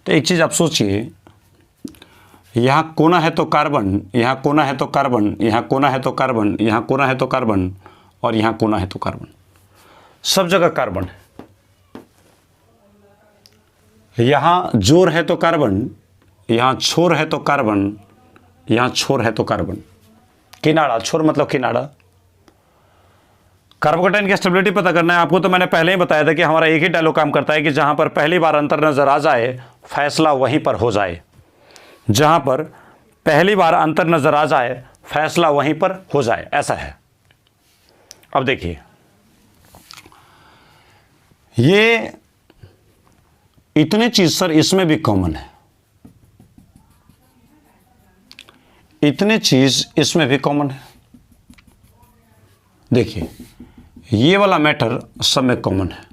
तो एक चीज़ आप सोचिए, यहाँ कोना है तो कार्बन, यहाँ कोना है तो कार्बन, यहाँ कोना है तो कार्बन, यहाँ कोना है तो कार्बन और यहाँ कोना है तो कार्बन, सब जगह कार्बन है। यहाँ जोर है तो कार्बन, यहाँ छोर है तो कार्बन, यहाँ छोर है तो कार्बन। किनारा, छोर मतलब किनारा, कार्बोकेटाइन की स्टेबिलिटी पता करना है आपको, तो मैंने पहले ही बताया था कि हमारा एक ही डायलॉग काम करता है कि जहां पर पहली बार अंतर नजर आ जाए फैसला वहीं पर हो जाए। जहां पर पहली बार अंतर नजर आ जाए फैसला वहीं पर हो जाए, ऐसा है। अब देखिए, ये इतने चीज सर इसमें भी कॉमन है, इतने चीज इसमें भी कॉमन है। देखिए, ये वाला मैटर सब में कॉमन है।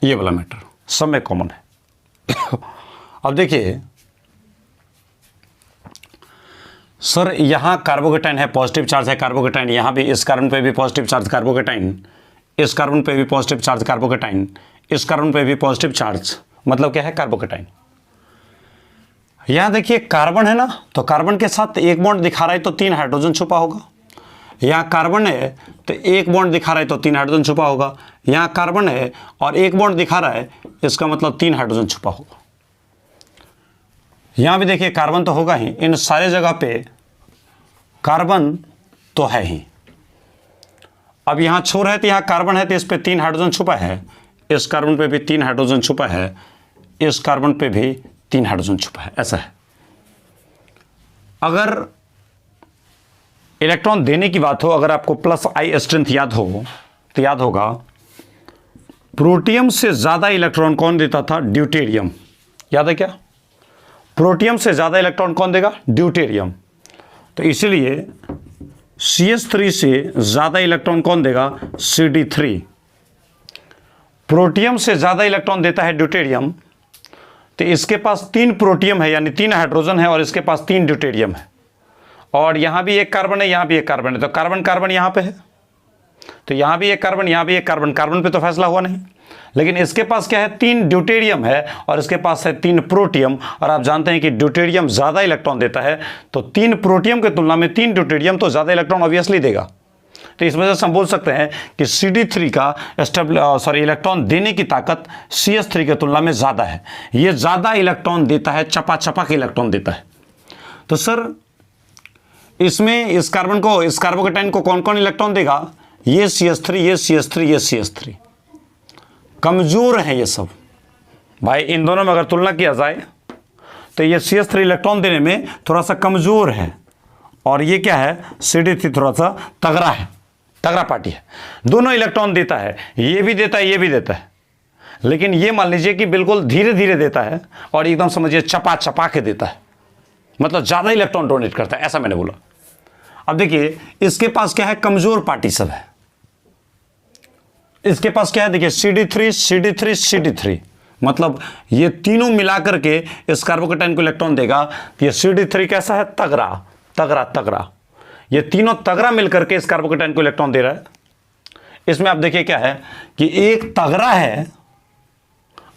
ये वाला मैटर सब में कॉमन है। अब देखिए सर, यहां कार्बोकेटाइन है, पॉजिटिव चार्ज है कार्बोकेटाइन, यहां भी इस कार्बन पे भी पॉजिटिव चार्ज कार्बोकेटाइन, इस कार्बन पे भी पॉजिटिव चार्ज कार्बोकेटाइन, इस कार्बन पे भी पॉजिटिव चार्ज, मतलब क्या है, कार्बोकेटाइन। यहां देखिए कार्बन है ना, तो कार्बन के साथ एक बॉन्ड दिखा रहा है तो 3 हाइड्रोजन छुपा होगा। यहां कार्बन है तो एक बॉन्ड दिखा रहा है तो 3 हाइड्रोजन छुपा होगा। यहां कार्बन है और एक बॉन्ड दिखा रहा है, इसका मतलब 3 हाइड्रोजन छुपा होगा। यहां भी देखिए कार्बन तो होगा ही, इन सारे जगह पे कार्बन तो है ही। अब यहां छोर है तो यहां कार्बन है तो इस पे 3 हाइड्रोजन छुपा है, इस कार्बन पे भी 3 हाइड्रोजन छुपा है, इस कार्बन पे भी 3 हाइड्रोजन छुपा है, ऐसा है। अगर इलेक्ट्रॉन देने की बात हो, अगर आपको प्लस आई स्ट्रेंथ याद हो तो याद होगा प्रोटियम से ज्यादा इलेक्ट्रॉन कौन देता था, ड्यूटेरियम। याद है क्या, प्रोटियम से ज्यादा इलेक्ट्रॉन कौन देगा, ड्यूटेरियम। तो इसीलिए CH3 से ज्यादा इलेक्ट्रॉन कौन देगा, CD3। प्रोटियम से ज्यादा इलेक्ट्रॉन देता है ड्यूटेरियम, तो इसके पास 3 प्रोटियम है यानी 3 हाइड्रोजन है और इसके पास 3 ड्यूटेरियम है, और यहां भी एक कार्बन है, यहां भी एक कार्बन है, तो कार्बन कार्बन यहां पे है, तो यहां भी एक कार्बन, यहां भी एक कार्बन, कार्बन पे तो फैसला हुआ नहीं। लेकिन इसके पास क्या है, 3 ड्यूटेरियम है और इसके पास है 3 प्रोटियम, और आप जानते हैं कि ड्यूटेरियम ज्यादा इलेक्ट्रॉन देता है, तो 3 प्रोटियम की तुलना में 3 ड्यूटेरियम तो ज्यादा इलेक्ट्रॉन ऑब्वियसली देगा। तो इस वजह से हम बोल सकते हैं कि CD3 का इलेक्ट्रॉन देने की ताकत CH3 की तुलना में ज्यादा है। ये ज्यादा इलेक्ट्रॉन देता है, चपा चपा के इलेक्ट्रॉन देता है। तो सर इसमें इस कार्बन को, इस कार्बोकेटाइन को कौन कौन इलेक्ट्रॉन देगा, ये CH3, ये CH3, ये CH3। कमजोर है ये सब भाई, इन दोनों में अगर तुलना किया जाए तो ये CH3 इलेक्ट्रॉन देने में थोड़ा सा कमजोर है, और ये क्या है, CD3 थोड़ा सा तगड़ा है, तगड़ा पार्टी है। दोनों इलेक्ट्रॉन देता है, ये भी देता है, ये भी देता है, लेकिन ये मान लीजिए कि बिल्कुल धीरे धीरे देता है और एकदम समझिए चपा चपा के देता है, मतलब ज्यादा इलेक्ट्रॉन डोनेट करता है, ऐसा मैंने बोला। अब देखिए इसके पास क्या है, कमजोर पार्टी सब है। इसके पास क्या है, देखिए CD3 CD3 CD3, मतलब ये तीनों मिलाकर के इस कार्बोकेटाइन को इलेक्ट्रॉन देगा। ये CD3 कैसा है, तगड़ा तगड़ा तगड़ा, ये तीनों तगड़ा मिलकर के इस कार्बोकेटाइन को इलेक्ट्रॉन दे रहा है। इसमें आप देखिए क्या है कि एक तगड़ा है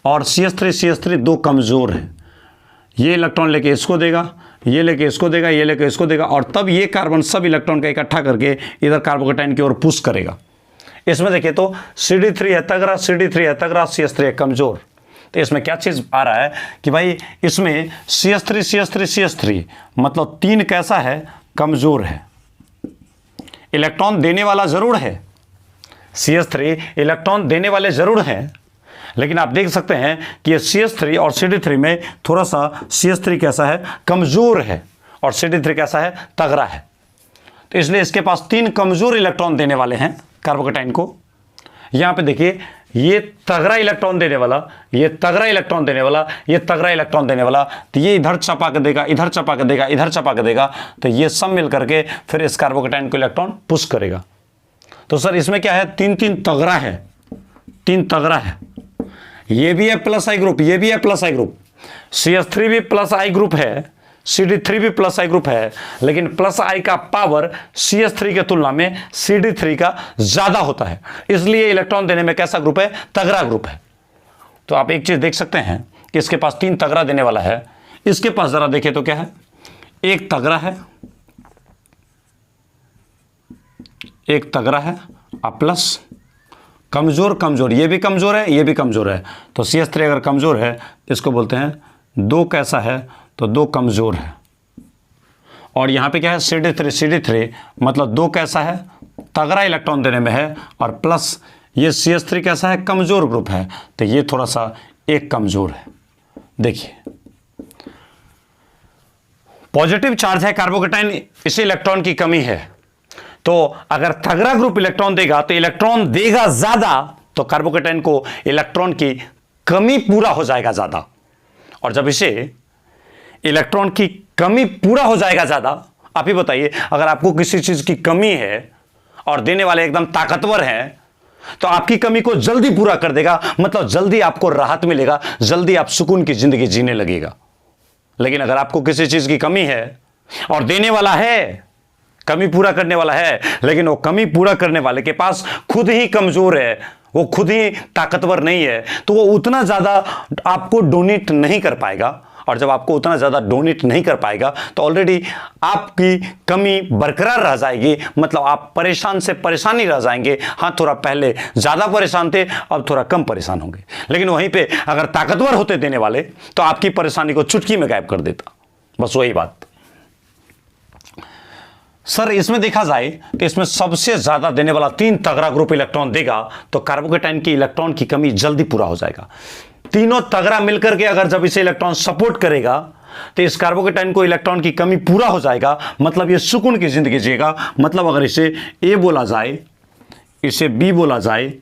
और CH3 दो कमजोर है। ये इलेक्ट्रॉन लेके इसको देगा, ये लेके इसको देगा, ये लेके इसको देगा, और तब ये कार्बन सब इलेक्ट्रॉन का इकट्ठा करके इधर कार्बोकेटाइन की ओर पुश करेगा। इसमें देखिए तो CD3 है तगड़ा, CD3 है तगड़ा, CH3 है कमजोर। तो इसमें क्या चीज आ रहा है कि भाई इसमें CH3 मतलब 3 कैसा है, कमजोर है। इलेक्ट्रॉन देने वाला जरूर है, CH3 इलेक्ट्रॉन देने वाले जरूर हैं, लेकिन आप देख सकते हैं कि ये CH3 और CD3 में थोड़ा सा CH3 कैसा है, कमजोर है, और CD3 कैसा है, तगड़ा है। तो इसलिए इसके पास 3 कमजोर इलेक्ट्रॉन देने वाले हैं कार्बोकेटाइन को। यहां पे देखिए ये तगड़ा इलेक्ट्रॉन देने वाला, ये तगड़ा इलेक्ट्रॉन देने वाला, ये तगड़ा इलेक्ट्रॉन देने वाला, तो ये इधर चपा के देगा, इधर चपा के देगा, इधर चपा के देगा, तो ये सब मिल करके फिर इस कार्बोकेटाइन को इलेक्ट्रॉन पुश करेगा। तो सर इसमें क्या है, 3 तगड़ा है, 3 तगड़ा है। ये भी है प्लस आई ग्रुप, ये भी है प्लस आई ग्रुप, CH3 भी प्लस आई ग्रुप है, CD3 भी प्लस आई ग्रुप है, लेकिन प्लस आई का पावर CH3 के तुलना में CD3 का ज्यादा होता है, इसलिए इलेक्ट्रॉन देने में कैसा ग्रुप है, तगड़ा ग्रुप है। तो आप एक चीज देख सकते हैं कि इसके पास 3 तगड़ा देने वाला है। इसके पास जरा देखें तो क्या है, एक तगड़ा है, एक तगड़ा है, और प्लस कमजोर, कमजोर, ये भी कमजोर है, ये भी कमजोर है। तो CH3 अगर कमजोर है, इसको बोलते हैं 2 कैसा है, तो 2 कमज़ोर है। और यहाँ पे क्या है, CD3 मतलब 2 कैसा है, तगड़ा इलेक्ट्रॉन देने में है, और प्लस ये CH3 कैसा है, कमज़ोर ग्रुप है, तो ये थोड़ा सा एक कमज़ोर है। देखिए पॉजिटिव चार्ज है कार्बोकेटाइन, इसे इलेक्ट्रॉन की कमी है, तो अगर तगड़ा ग्रुप इलेक्ट्रॉन देगा तो इलेक्ट्रॉन देगा ज्यादा, तो कार्बोकेटाइन को इलेक्ट्रॉन की कमी पूरा हो जाएगा ज्यादा। और जब इसे इलेक्ट्रॉन की कमी पूरा हो जाएगा ज्यादा, आप ही बताइए, अगर आपको किसी चीज की कमी है और देने वाले एकदम ताकतवर हैं, तो आपकी कमी को जल्दी पूरा कर देगा, मतलब जल्दी आपको राहत मिलेगा, जल्दी आप सुकून की जिंदगी जीने लगेगा। लेकिन अगर आपको किसी चीज की कमी है और देने वाला है, कमी पूरा करने वाला है, लेकिन वो कमी पूरा करने वाले के पास खुद ही कमजोर है, वो खुद ही ताकतवर नहीं है, तो वो उतना ज्यादा आपको डोनेट नहीं कर पाएगा। और जब आपको उतना ज़्यादा डोनेट नहीं कर पाएगा, तो ऑलरेडी आपकी कमी बरकरार रह जाएगी, मतलब आप परेशान से परेशान ही रह जाएंगे। हाँ, थोड़ा पहले ज़्यादा परेशान थे, अब थोड़ा कम परेशान होंगे। लेकिन वहीं पे अगर ताकतवर होते देने वाले, तो आपकी परेशानी को चुटकी में गायब कर देता। बस वही बात। सर इसमें देखा जाए तो इसमें सबसे ज़्यादा देने वाला 3 तगड़ा ग्रुप इलेक्ट्रॉन देगा, तो कार्बोकेटाइन की इलेक्ट्रॉन की कमी जल्दी पूरा हो जाएगा। तीनों तगड़ा मिलकर के अगर जब इसे इलेक्ट्रॉन सपोर्ट करेगा, तो इस कार्बोकेटाइन को इलेक्ट्रॉन की कमी पूरा हो जाएगा, मतलब ये सुकून की जिंदगी जिएगा। मतलब अगर इसे ए बोला जाए, इसे बी बोला जाए,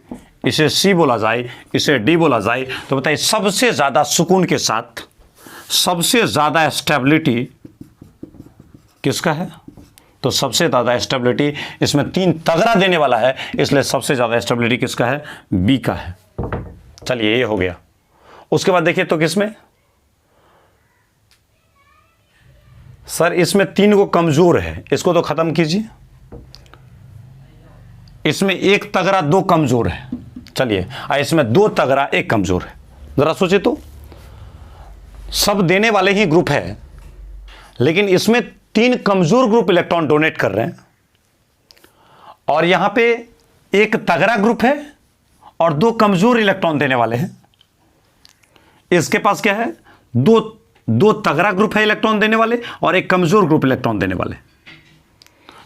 इसे सी बोला जाए, इसे डी बोला जाए, तो बताइए सबसे ज़्यादा सुकून के साथ सबसे ज़्यादा स्टेबिलिटी किसका है? तो सबसे ज़्यादा स्टेबिलिटी इसमें 3 तगड़ा देने वाला है, इसलिए सबसे ज़्यादा स्टेबिलिटी किसका है? बी का है। चलिए ये हो गया। उसके बाद देखिए तो किसमें, सर इसमें 3 को कमजोर है, इसको तो खत्म कीजिए। इसमें 1 तगड़ा 2 कमजोर है। चलिए इसमें 2 तगड़ा 1 कमजोर है। जरा सोचिए तो, सब देने वाले ही ग्रुप है, लेकिन इसमें 3 कमजोर ग्रुप इलेक्ट्रॉन डोनेट कर रहे हैं, और यहां पे 1 तगड़ा ग्रुप है और 2 कमजोर इलेक्ट्रॉन देने वाले हैं। इसके पास क्या है? 2 तगड़ा ग्रुप है इलेक्ट्रॉन देने वाले और 1 कमजोर ग्रुप इलेक्ट्रॉन देने वाले।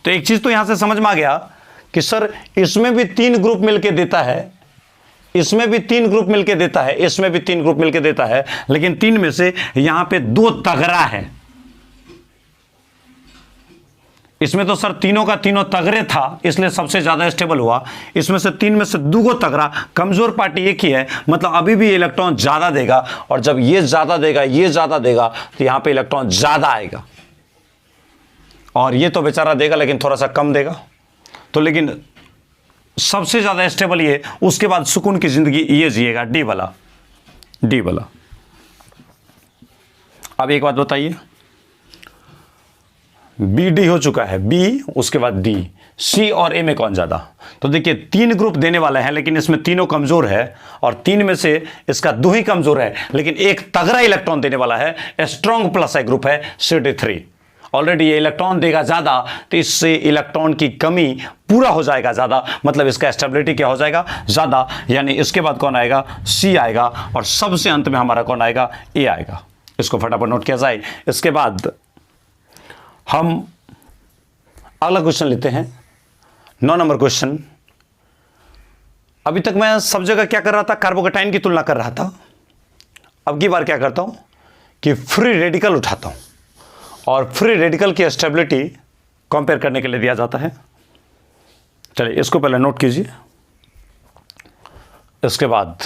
तो एक चीज तो यहां से समझ में आ गया कि सर इसमें भी 3 ग्रुप मिलकर देता है, इसमें भी 3 ग्रुप मिलकर देता है, इसमें भी 3 ग्रुप मिलकर देता है, लेकिन 3 में से यहां पे 2 तगड़ा है। इसमें तो सर तीनों का तीनों तगड़े था, इसलिए सबसे ज्यादा स्टेबल हुआ। इसमें से 3 में से 2 तगड़ा, कमजोर पार्टी एक ही है, मतलब अभी भी इलेक्ट्रॉन ज्यादा देगा। और जब ये ज्यादा देगा, ये ज्यादा देगा, तो यहां पे इलेक्ट्रॉन ज्यादा आएगा। और ये तो बेचारा देगा लेकिन थोड़ा सा कम देगा। तो लेकिन सबसे ज्यादा स्टेबल ये, उसके बाद सुकून की जिंदगी ये जिएगा, डी वाला। अब एक बात बताइए, बी डी हो चुका है, बी उसके बाद डी, सी और ए में कौन ज्यादा? तो देखिए 3 ग्रुप देने वाले हैं, लेकिन इसमें तीनों कमजोर है, और 3 में से इसका 2 ही कमजोर है, लेकिन 1 तगड़ा इलेक्ट्रॉन देने वाला है, स्ट्रॉन्ग प्लस है ग्रुप है CD3। ऑलरेडी ये इलेक्ट्रॉन देगा ज्यादा, तो इससे इलेक्ट्रॉन की कमी पूरा हो जाएगा ज्यादा, मतलब इसका स्टेबिलिटी क्या हो जाएगा? ज्यादा। यानी इसके बाद कौन आएगा? सी आएगा, और सबसे अंत में हमारा कौन आएगा? ए आएगा। इसको फटाफट नोट किया जाए। इसके बाद हम अगला क्वेश्चन लेते हैं, 9 नंबर क्वेश्चन। अभी तक मैं सब जगह क्या कर रहा था? कार्बोकेटाइन की तुलना कर रहा था। अब की बार क्या करता हूं कि फ्री रेडिकल उठाता हूं, और फ्री रेडिकल की स्टेबिलिटी कंपेयर करने के लिए दिया जाता है। चलिए इसको पहले नोट कीजिए। इसके बाद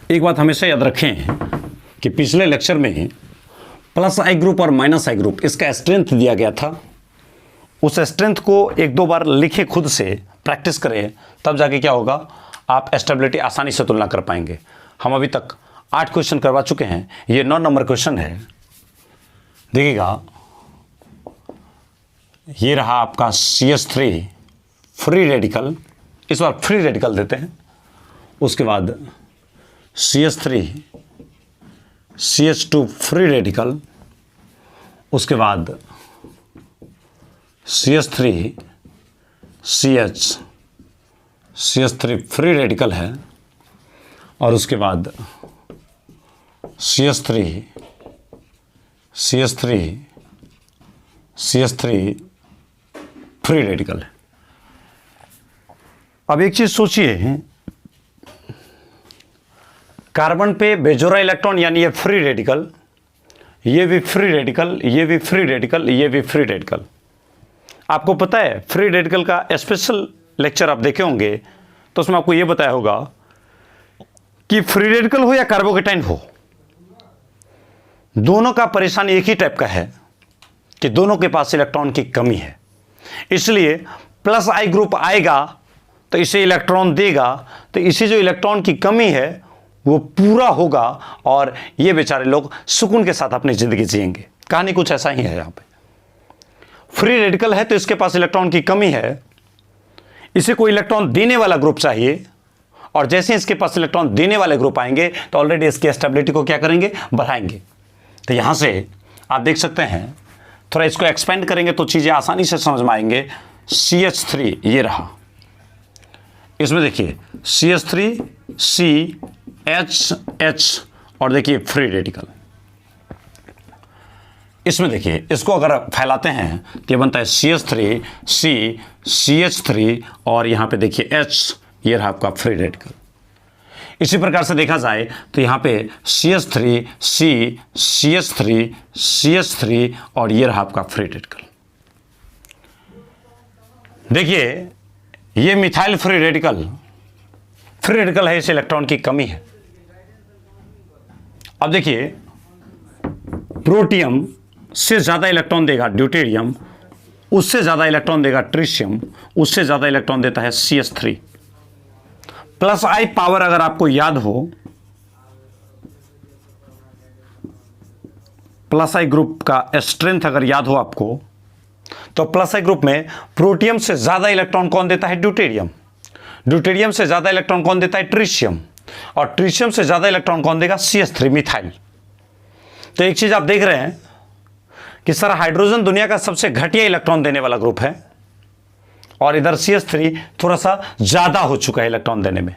एक बात हमेशा याद रखें कि पिछले लेक्चर में प्लस आई ग्रुप और माइनस आई ग्रुप, इसका स्ट्रेंथ दिया गया था। उस स्ट्रेंथ को 1-2 बार लिखे, खुद से प्रैक्टिस करें, तब जाके क्या होगा, आप स्टेबिलिटी आसानी से तुलना कर पाएंगे। हम अभी तक 8 क्वेश्चन करवा चुके हैं, ये 9 नंबर क्वेश्चन है। देखिएगा, ये रहा आपका CH3 फ्री रेडिकल। इस बार फ्री रेडिकल देते हैं। उसके बाद CH3 CH2 फ्री रेडिकल, उसके बाद CH3 CH3 फ्री रेडिकल है, और उसके बाद CH3 फ्री रेडिकल है। अब एक चीज सोचिए, कार्बन पे बेजोरा इलेक्ट्रॉन यानी ये फ्री रेडिकल, ये भी फ्री रेडिकल, ये भी फ्री रेडिकल, ये भी फ्री रेडिकल। आपको पता है फ्री रेडिकल का स्पेशल लेक्चर आप देखे होंगे, तो उसमें आपको ये बताया होगा कि फ्री रेडिकल हो या कार्बोकेटाइन हो, दोनों का परेशानी एक ही टाइप का है कि दोनों के पास इलेक्ट्रॉन की कमी है। इसलिए प्लस आई ग्रुप आएगा तो इसे इलेक्ट्रॉन देगा, तो इसे जो इलेक्ट्रॉन की कमी है वो पूरा होगा और ये बेचारे लोग सुकून के साथ अपनी जिंदगी जिएंगे। कहानी कुछ ऐसा ही है। यहां पे फ्री रेडिकल है तो इसके पास इलेक्ट्रॉन की कमी है, इसे कोई इलेक्ट्रॉन देने वाला ग्रुप चाहिए, और जैसे इसके पास इलेक्ट्रॉन देने वाले ग्रुप आएंगे तो ऑलरेडी इसकी स्टेबिलिटी को क्या करेंगे, बढ़ाएंगे। तो यहां से आप देख सकते हैं, थोड़ा इसको एक्सपेंड करेंगे तो चीजें आसानी से समझ में आएंगे। CH3 ये रहा, इसमें देखिए CH3 CH और देखिए फ्री रेडिकल। इसमें देखिए इसको अगर फैलाते हैं तो ये बनता है CH3 CH3 और यहां पे देखिए H, ये रहा आपका फ्री रेडिकल। इसी प्रकार से देखा जाए तो यहां पे CH3 CH3 और ये रहा आपका फ्री रेडिकल। देखिए ये मिथाइल फ्री रेडिकल है, इस इलेक्ट्रॉन की कमी है। अब देखिए प्रोटियम से ज्यादा इलेक्ट्रॉन देगा ड्यूटेरियम, उससे ज्यादा इलेक्ट्रॉन देगा ट्रिशियम, उससे ज्यादा इलेक्ट्रॉन देता है CH3। प्लस आई पावर अगर आपको याद हो, प्लस आई ग्रुप का स्ट्रेंथ अगर याद हो आपको, तो प्लस आई ग्रुप में प्रोटियम से ज्यादा इलेक्ट्रॉन कौन देता है, ड्यूटेरियम। ड्यूटेरियम से ज्यादा इलेक्ट्रॉन कौन देता है, ट्रिशियम। और ट्रिशियम से ज्यादा इलेक्ट्रॉन कौन देगा, CH3 मिथाइल। तो एक चीज आप देख रहे हैं कि सर हाइड्रोजन दुनिया का सबसे घटिया इलेक्ट्रॉन देने वाला ग्रुप है, और इधर CH3 थोड़ा सा ज्यादा हो चुका है इलेक्ट्रॉन देने में।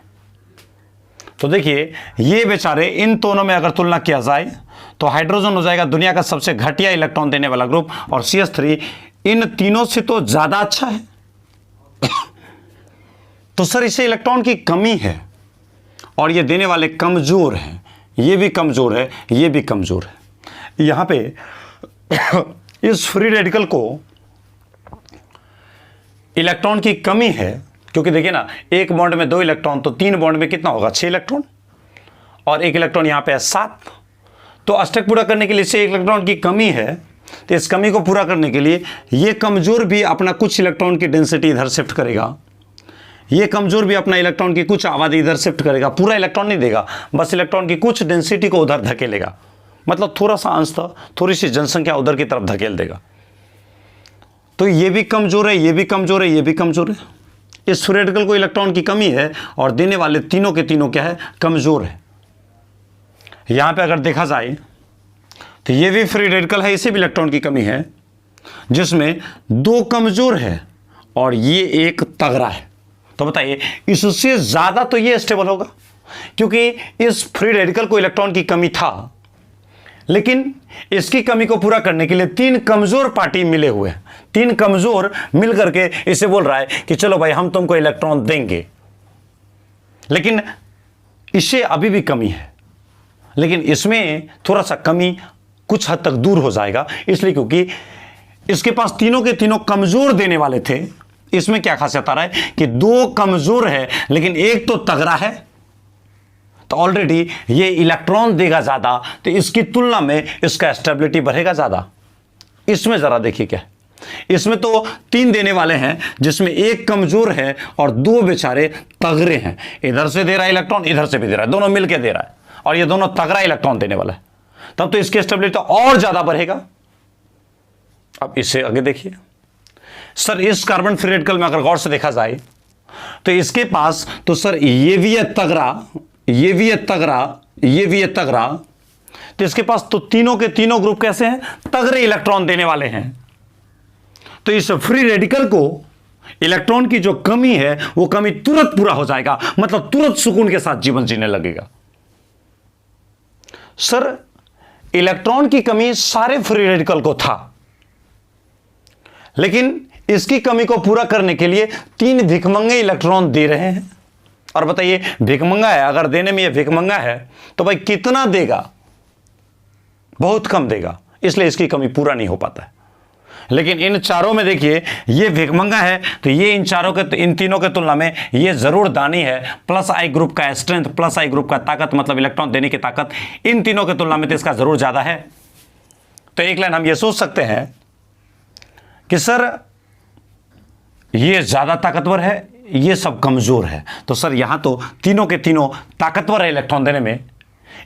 तो देखिए ये बेचारे, इन दोनों में अगर तुलना किया जाए तो हाइड्रोजन हो जाएगा दुनिया का सबसे घटिया इलेक्ट्रॉन देने वाला ग्रुप, और CH3 इन तीनों से तो ज्यादा अच्छा है। तो सर इसे इलेक्ट्रॉन की कमी है, और ये देने वाले कमजोर हैं, ये भी कमजोर है, ये भी कमजोर है। यहां पे इस फ्री रेडिकल को इलेक्ट्रॉन की कमी है, क्योंकि देखिए ना, एक बॉन्ड में 2 इलेक्ट्रॉन, तो 3 बॉन्ड में कितना होगा, 6 इलेक्ट्रॉन, और एक इलेक्ट्रॉन यहां पे है 7। तो अष्टक पूरा करने के लिए इसे इलेक्ट्रॉन की कमी है, तो इस कमी को पूरा करने के लिए ये कमजोर भी अपना कुछ इलेक्ट्रॉन की डेंसिटी इधर शिफ्ट करेगा, ये कमजोर भी अपना इलेक्ट्रॉन की कुछ आबादी इधर शिफ्ट करेगा। पूरा इलेक्ट्रॉन नहीं देगा, बस इलेक्ट्रॉन की कुछ डेंसिटी को उधर धकेलेगा, मतलब थोड़ा सा अंश, थोड़ी सी जनसंख्या उधर की तरफ धकेल देगा। तो ये भी कमजोर है, ये भी कमजोर है, ये भी कमजोर है। इस फ्री रेडिकल को इलेक्ट्रॉन की कमी है, और देने वाले तीनों के तीनों क्या है, कमजोर है। यहां पे अगर देखा जाए तो ये भी फ्री रेडिकल है, इसे भी इलेक्ट्रॉन की कमी है, जिसमें 2 कमजोर है और ये एक तगड़ा है। तो बताइए इससे ज्यादा तो ये स्टेबल होगा, क्योंकि इस फ्री रेडिकल को इलेक्ट्रॉन की कमी था, लेकिन इसकी कमी को पूरा करने के लिए 3 कमजोर पार्टी मिले हुए हैं। 3 कमजोर मिल करके इसे बोल रहा है कि चलो भाई हम तुमको इलेक्ट्रॉन देंगे, लेकिन इससे अभी भी कमी है, लेकिन इसमें थोड़ा सा कमी कुछ हद तक दूर हो जाएगा, इसलिए क्योंकि इसके पास तीनों के तीनों कमजोर देने वाले थे। इसमें क्या खासियत आ रहा है कि 2 कमजोर है लेकिन एक तो तगड़ा है, तो ऑलरेडी ये इलेक्ट्रॉन देगा ज्यादा, तो इसकी तुलना में इसका स्टेबिलिटी बढ़ेगा ज्यादा। इसमें जरा देखिए क्या, इसमें तो 3 देने वाले हैं, जिसमें एक कमजोर है और 2 बेचारे तगड़े हैं। इधर से दे रहा है इलेक्ट्रॉन, इधर से भी दे रहा है, दोनों मिलकर दे रहा है, और ये दोनों तगड़ा इलेक्ट्रॉन देने वाला है, तब तो इसकी स्टेबिलिटी और ज्यादा बढ़ेगा। अब इसे आगे देखिए सर, इस कार्बन फ्री रेडिकल में अगर गौर से देखा जाए तो इसके पास तो सर ये भी है तगड़ा, ये भी है तगड़ा, ये भी है तगड़ा, तो इसके पास तो तीनों के तीनों ग्रुप कैसे हैं, तगड़े इलेक्ट्रॉन देने वाले हैं। तो इस फ्री रेडिकल को इलेक्ट्रॉन की जो कमी है वो कमी तुरंत पूरा हो जाएगा, मतलब तुरंत सुकून के साथ जीवन जीने लगेगा। सर इलेक्ट्रॉन की कमी सारे फ्री रेडिकल को था, लेकिन इसकी कमी को पूरा करने के लिए 3 भिखमंगे इलेक्ट्रॉन दे रहे हैं। और बताइए भिखमंगा है, अगर देने में ये भिखमंगा है तो भाई कितना देगा, बहुत कम देगा, इसलिए इसकी कमी पूरा नहीं हो पाता है। लेकिन इन चारों में देखिए ये भिखमंगा है, तो ये इन तीनों के तुलना में ये जरूर दानी है। प्लस आई ग्रुप का स्ट्रेंथ, प्लस आई ग्रुप का ताकत, मतलब इलेक्ट्रॉन देने की ताकत इन तीनों के तुलना में तो इसका जरूर ज्यादा है। तो एक लाइन हम ये सोच सकते हैं कि सर ये ज्यादा ताकतवर है, ये सब कमजोर है। तो सर यहां तो तीनों के तीनों ताकतवर है इलेक्ट्रॉन देने में,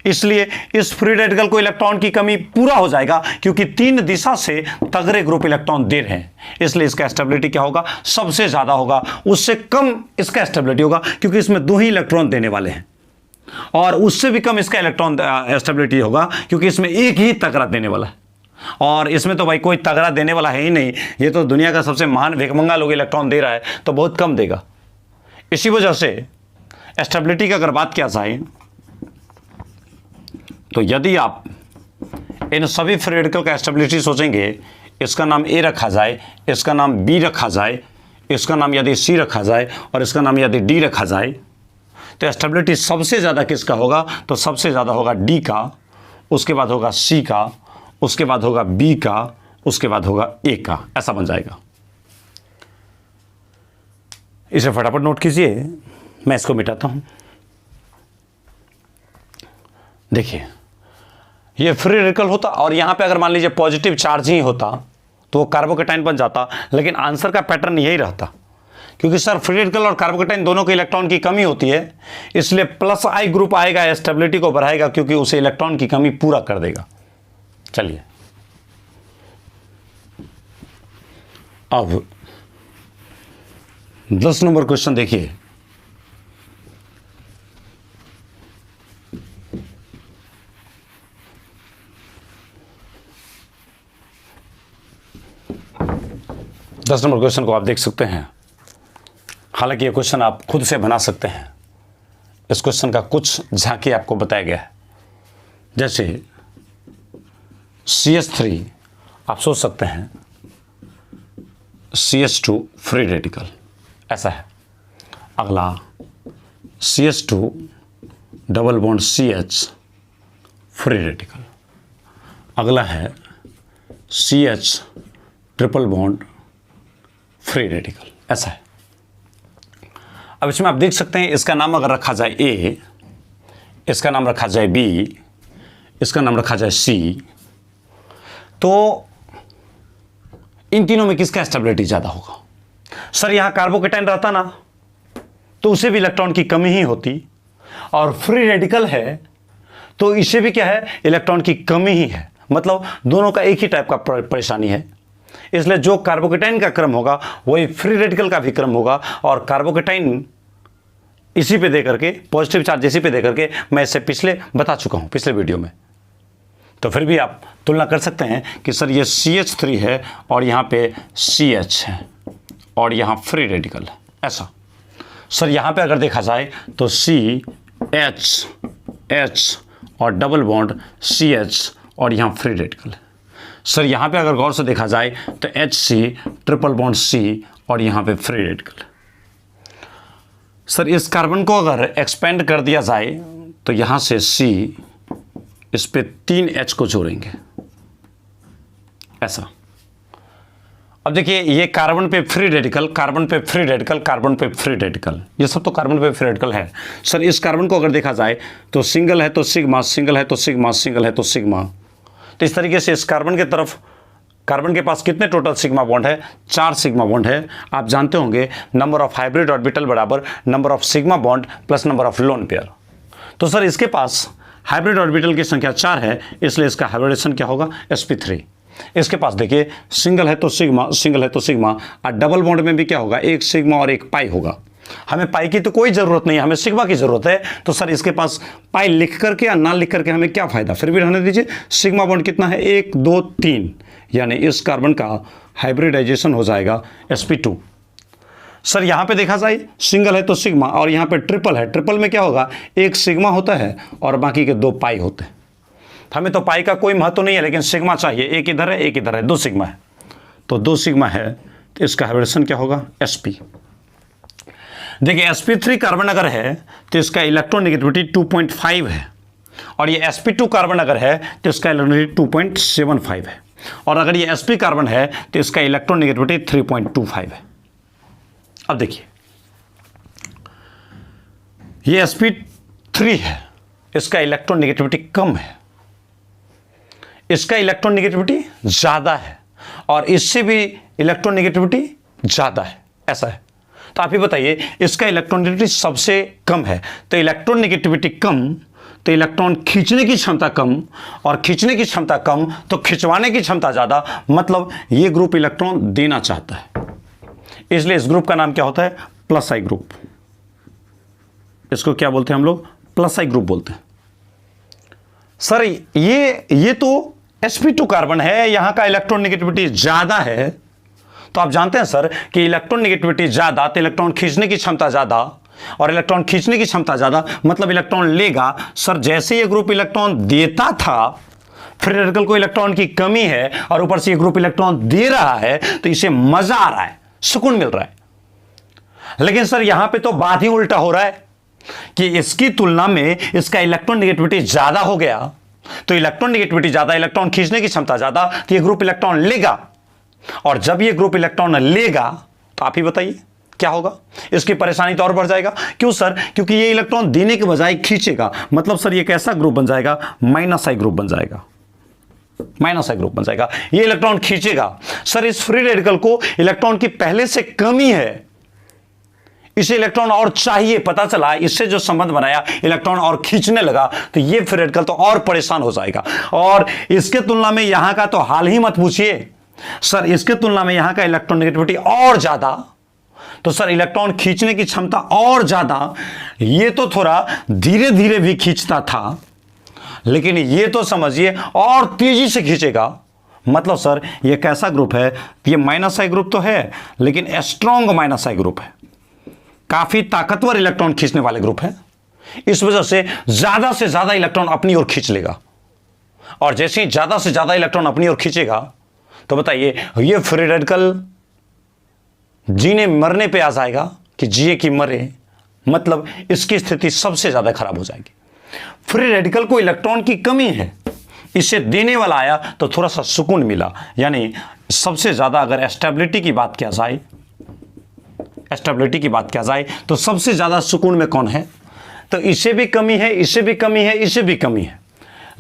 इसलिए इस फ्री रेडिकल को इलेक्ट्रॉन की कमी पूरा हो जाएगा, क्योंकि 3 दिशा से तगड़े ग्रुप इलेक्ट्रॉन दे रहे हैं, इसलिए इसका स्टेबिलिटी क्या होगा, सबसे ज्यादा होगा। उससे कम इसका स्टेबिलिटी होगा क्योंकि इसमें 2 ही इलेक्ट्रॉन देने वाले हैं, और उससे भी कम इसका इलेक्ट्रॉन स्टेबिलिटी होगा क्योंकि इसमें एक ही तगड़ा देने वाला है। और इसमें तो भाई कोई तगड़ा देने वाला है ही नहीं, ये तो दुनिया का सबसे महान भिखमंगा लोग इलेक्ट्रॉन दे रहा है, तो बहुत कम देगा। इसी वजह से स्टेबिलिटी की अगर बात किया जाए तो यदि आप इन सभी फ्री रेडिकल का स्टेबिलिटी सोचेंगे, इसका नाम ए रखा जाए, इसका नाम बी रखा जाए, इसका नाम यदि सी रखा जाए और इसका नाम यदि डी रखा जाए, तो स्टेबिलिटी सबसे ज़्यादा किसका होगा, तो सबसे ज़्यादा होगा डी का, उसके बाद होगा सी का, उसके बाद होगा बी का, उसके बाद होगा ए का, ऐसा बन जाएगा। इसे फटाफट नोट कीजिए, मैं इसको मिटाता हूं। देखिए ये फ्री रेडिकल होता और यहां पे अगर मान लीजिए पॉजिटिव चार्ज ही होता तो वो कार्बोकेटाइन बन जाता, लेकिन आंसर का पैटर्न यही रहता, क्योंकि सर फ्री रेडिकल और कार्बोकेटाइन दोनों के इलेक्ट्रॉन की कमी होती है, इसलिए प्लस आई ग्रुप आएगा, स्टेबिलिटी को बढ़ाएगा क्योंकि उसे इलेक्ट्रॉन की कमी पूरा कर देगा। चलिए अब 10 नंबर क्वेश्चन देखिए। दस नंबर क्वेश्चन को आप देख सकते हैं। हालांकि ये क्वेश्चन आप खुद से बना सकते हैं, इस क्वेश्चन का कुछ झांकी आपको बताया गया है। जैसे CH3 आप सोच सकते हैं CH2 फ्री रेडिकल, ऐसा है। अगला CH2 double bond CH free radical. अगला है CH triple bond free radical, ऐसा है। अब इसमें आप देख सकते हैं इसका नाम अगर रखा जाए A, इसका नाम रखा जाए B, इसका नाम रखा जाए C, तो इन तीनों में किसका स्टेबिलिटी ज़्यादा होगा? सर यहाँ कार्बोकेटाइन रहता ना तो उसे भी इलेक्ट्रॉन की कमी ही होती, और फ्री रेडिकल है तो इसे भी क्या है, इलेक्ट्रॉन की कमी ही है, मतलब दोनों का एक ही टाइप का परेशानी है। इसलिए जो कार्बोकेटाइन का क्रम होगा वही फ्री रेडिकल का भी क्रम होगा, और कार्बोकेटाइन इसी पे दे करके, पॉजिटिव चार्ज इसी पे दे करके मैं इससे पिछले बता चुका हूँ पिछले वीडियो में। तो फिर भी आप तुलना कर सकते हैं कि सर ये CH3 है और यहाँ पे CH है और यहाँ फ्री रेडिकल है, ऐसा। सर यहाँ पे अगर देखा जाए तो CH और डबल बॉन्ड CH और यहाँ फ्री रेडिकल है। सर यहाँ पे अगर गौर से देखा जाए तो HC ट्रिपल बॉन्ड C और यहाँ पे फ्री रेडिकल है। सर इस कार्बन को अगर एक्सपेंड कर दिया जाए तो यहाँ से C इस पे 3 H को जोड़ेंगे, ऐसा। अब देखिए ये कार्बन पे फ्री रेडिकल, कार्बन पे फ्री रेडिकल, कार्बन पे फ्री रेडिकल, ये सब तो कार्बन पे फ्री रेडिकल है। सर इस कार्बन को अगर देखा जाए तो सिंगल है तो सिग्मा, सिंगल है तो सिग्मा, सिंगल है तो सिग्मा। तो इस तरीके से इस कार्बन के तरफ, कार्बन के पास कितने टोटल सिग्मा बॉन्ड है? 4 सिग्मा बॉन्ड है। आप जानते होंगे नंबर ऑफ हाइब्रिड ऑर्बिटल बराबर number of sigma bond plus number of lone pair. तो सर इसके पास हाइब्रिड ऑर्बिटल की संख्या 4 है, इसलिए इसका हाइब्रिडेशन क्या होगा? sp3। इसके पास देखिए सिंगल है तो सिग्मा, सिंगल है तो सिग्मा, और डबल बॉन्ड में भी क्या होगा? 1 सिग्मा और 1 पाई होगा। हमें पाई की तो कोई ज़रूरत नहीं है, हमें सिग्मा की ज़रूरत है। तो सर इसके पास पाई लिख करके या ना लिख करके हमें क्या फ़ायदा, फिर भी रहने दीजिए। सिग्मा बॉन्ड कितना है, 1 2 3, यानी इस कार्बन का हाइब्रिडाइजेशन हो जाएगा sp2। सर यहाँ पे देखा जाए सिंगल है तो सिग्मा, और यहाँ पे ट्रिपल है, ट्रिपल में क्या होगा, एक सिग्मा होता है और बाकी के 2 पाई होते हैं। हमें तो पाई का कोई महत्व नहीं है, लेकिन सिग्मा चाहिए, एक इधर है एक इधर है, 2 सिग्मा है। तो 2 सिग्मा है तो इसका हाइब्रिडेशन क्या होगा, sp। देखिए sp3 कार्बन अगर है तो इसका इलेक्ट्रोनेगेटिविटी 2.5 है, और ये sp2 कार्बन अगर है तो इसका इलेक्ट्रोनेगेटिविटी 2.75 है, और अगर ये sp कार्बन है तो इसका इलेक्ट्रोनेगेटिविटी 3.25 है। अब देखिए ये sp3 है, इसका इलेक्ट्रोनेगेटिविटी कम है, इसका इलेक्ट्रोनेगेटिविटी ज़्यादा है, और इससे भी इलेक्ट्रोनेगेटिविटी ज़्यादा है, ऐसा है। तो आप ही बताइए, इसका इलेक्ट्रोनेगेटिविटी सबसे कम है, तो इलेक्ट्रोनेगेटिविटी कम तो इलेक्ट्रॉन खींचने की क्षमता कम, और खींचने की क्षमता कम तो खिंचवाने की क्षमता ज़्यादा, मतलब ये ग्रुप इलेक्ट्रॉन देना चाहता है। इसलिए इस ग्रुप का नाम क्या होता है, प्लस आई ग्रुप। इसको क्या बोलते हैं हम लोग, प्लस आई ग्रुप बोलते हैं। सर ये तो sp2 कार्बन है, यहां का इलेक्ट्रोनेगेटिविटी ज्यादा है, तो आप जानते हैं सर कि इलेक्ट्रोनेगेटिविटी ज्यादा तो इलेक्ट्रॉन खींचने की क्षमता ज्यादा, और इलेक्ट्रॉन खींचने की क्षमता ज्यादा मतलब इलेक्ट्रॉन लेगा। सर जैसे ये ग्रुप इलेक्ट्रॉन देता था, फ्री रेडिकल को इलेक्ट्रॉन की कमी है और ऊपर से ये ग्रुप इलेक्ट्रॉन दे रहा है, तो इसे मजा आ रहा है, सुकून मिल रहा है। लेकिन सर यहां पे तो बात ही उल्टा हो रहा है कि इसकी तुलना में इसका इलेक्ट्रोनेगेटिविटी ज्यादा हो गया, तो इलेक्ट्रोनेगेटिविटी ज्यादा, इलेक्ट्रॉन खींचने की क्षमता ज्यादा, तो ये ग्रुप इलेक्ट्रॉन लेगा, और जब ये ग्रुप इलेक्ट्रॉन लेगा तो आप ही बताइए क्या होगा, इसकी परेशानी तो और बढ़ जाएगा। क्यों सर, क्योंकि ये इलेक्ट्रॉन देने के बजाय खींचेगा, मतलब सर ये कैसा ग्रुप बन जाएगा, माइनस आई ग्रुप बन जाएगा, माइनस आई ग्रुप बन जाएगा। ये इलेक्ट्रॉन खींचेगा। सर इस फ्री रेडिकल को इलेक्ट्रॉन की पहले से कमी है, इसे इलेक्ट्रॉन और चाहिए, पता चला इससे जो संबंध बनाया इलेक्ट्रॉन और खींचने लगा, तो ये फ्री रेडिकल तो और परेशान हो जाएगा। और इसके तुलना में यहां का तो हाल ही मत पूछिए सर, इसके तुलना में यहां का इलेक्ट्रोनेगेटिविटी और ज्यादा, तो सर इलेक्ट्रॉन खींचने की क्षमता और ज्यादा। ये तो थोड़ा धीरे धीरे भी खींचता था, लेकिन ये तो समझिए और तेजी से खींचेगा। मतलब सर ये कैसा ग्रुप है, ये माइनस आई ग्रुप तो है, लेकिन स्ट्रॉन्ग माइनस आई ग्रुप है, काफी ताकतवर इलेक्ट्रॉन खींचने वाले ग्रुप है। इस वजह से ज्यादा इलेक्ट्रॉन अपनी ओर खींच लेगा, और जैसे ही ज्यादा से ज्यादा इलेक्ट्रॉन अपनी ओर खींचेगा, तो बताइए ये फ्री रेडिकल जीने मरने पे आ जाएगा कि जिए कि मरे, मतलब इसकी स्थिति सबसे ज्यादा खराब हो जाएगी। फ्री रेडिकल को इलेक्ट्रॉन की कमी है, इसे देने वाला आया तो थोड़ा सा सुकून मिला। यानी सबसे ज्यादा अगर स्टेबिलिटी की बात किया जाए, स्टेबिलिटी की बात किया जाए तो सबसे ज्यादा सुकून में कौन है, तो इसे भी कमी है, इसे भी कमी है, इसे भी कमी है,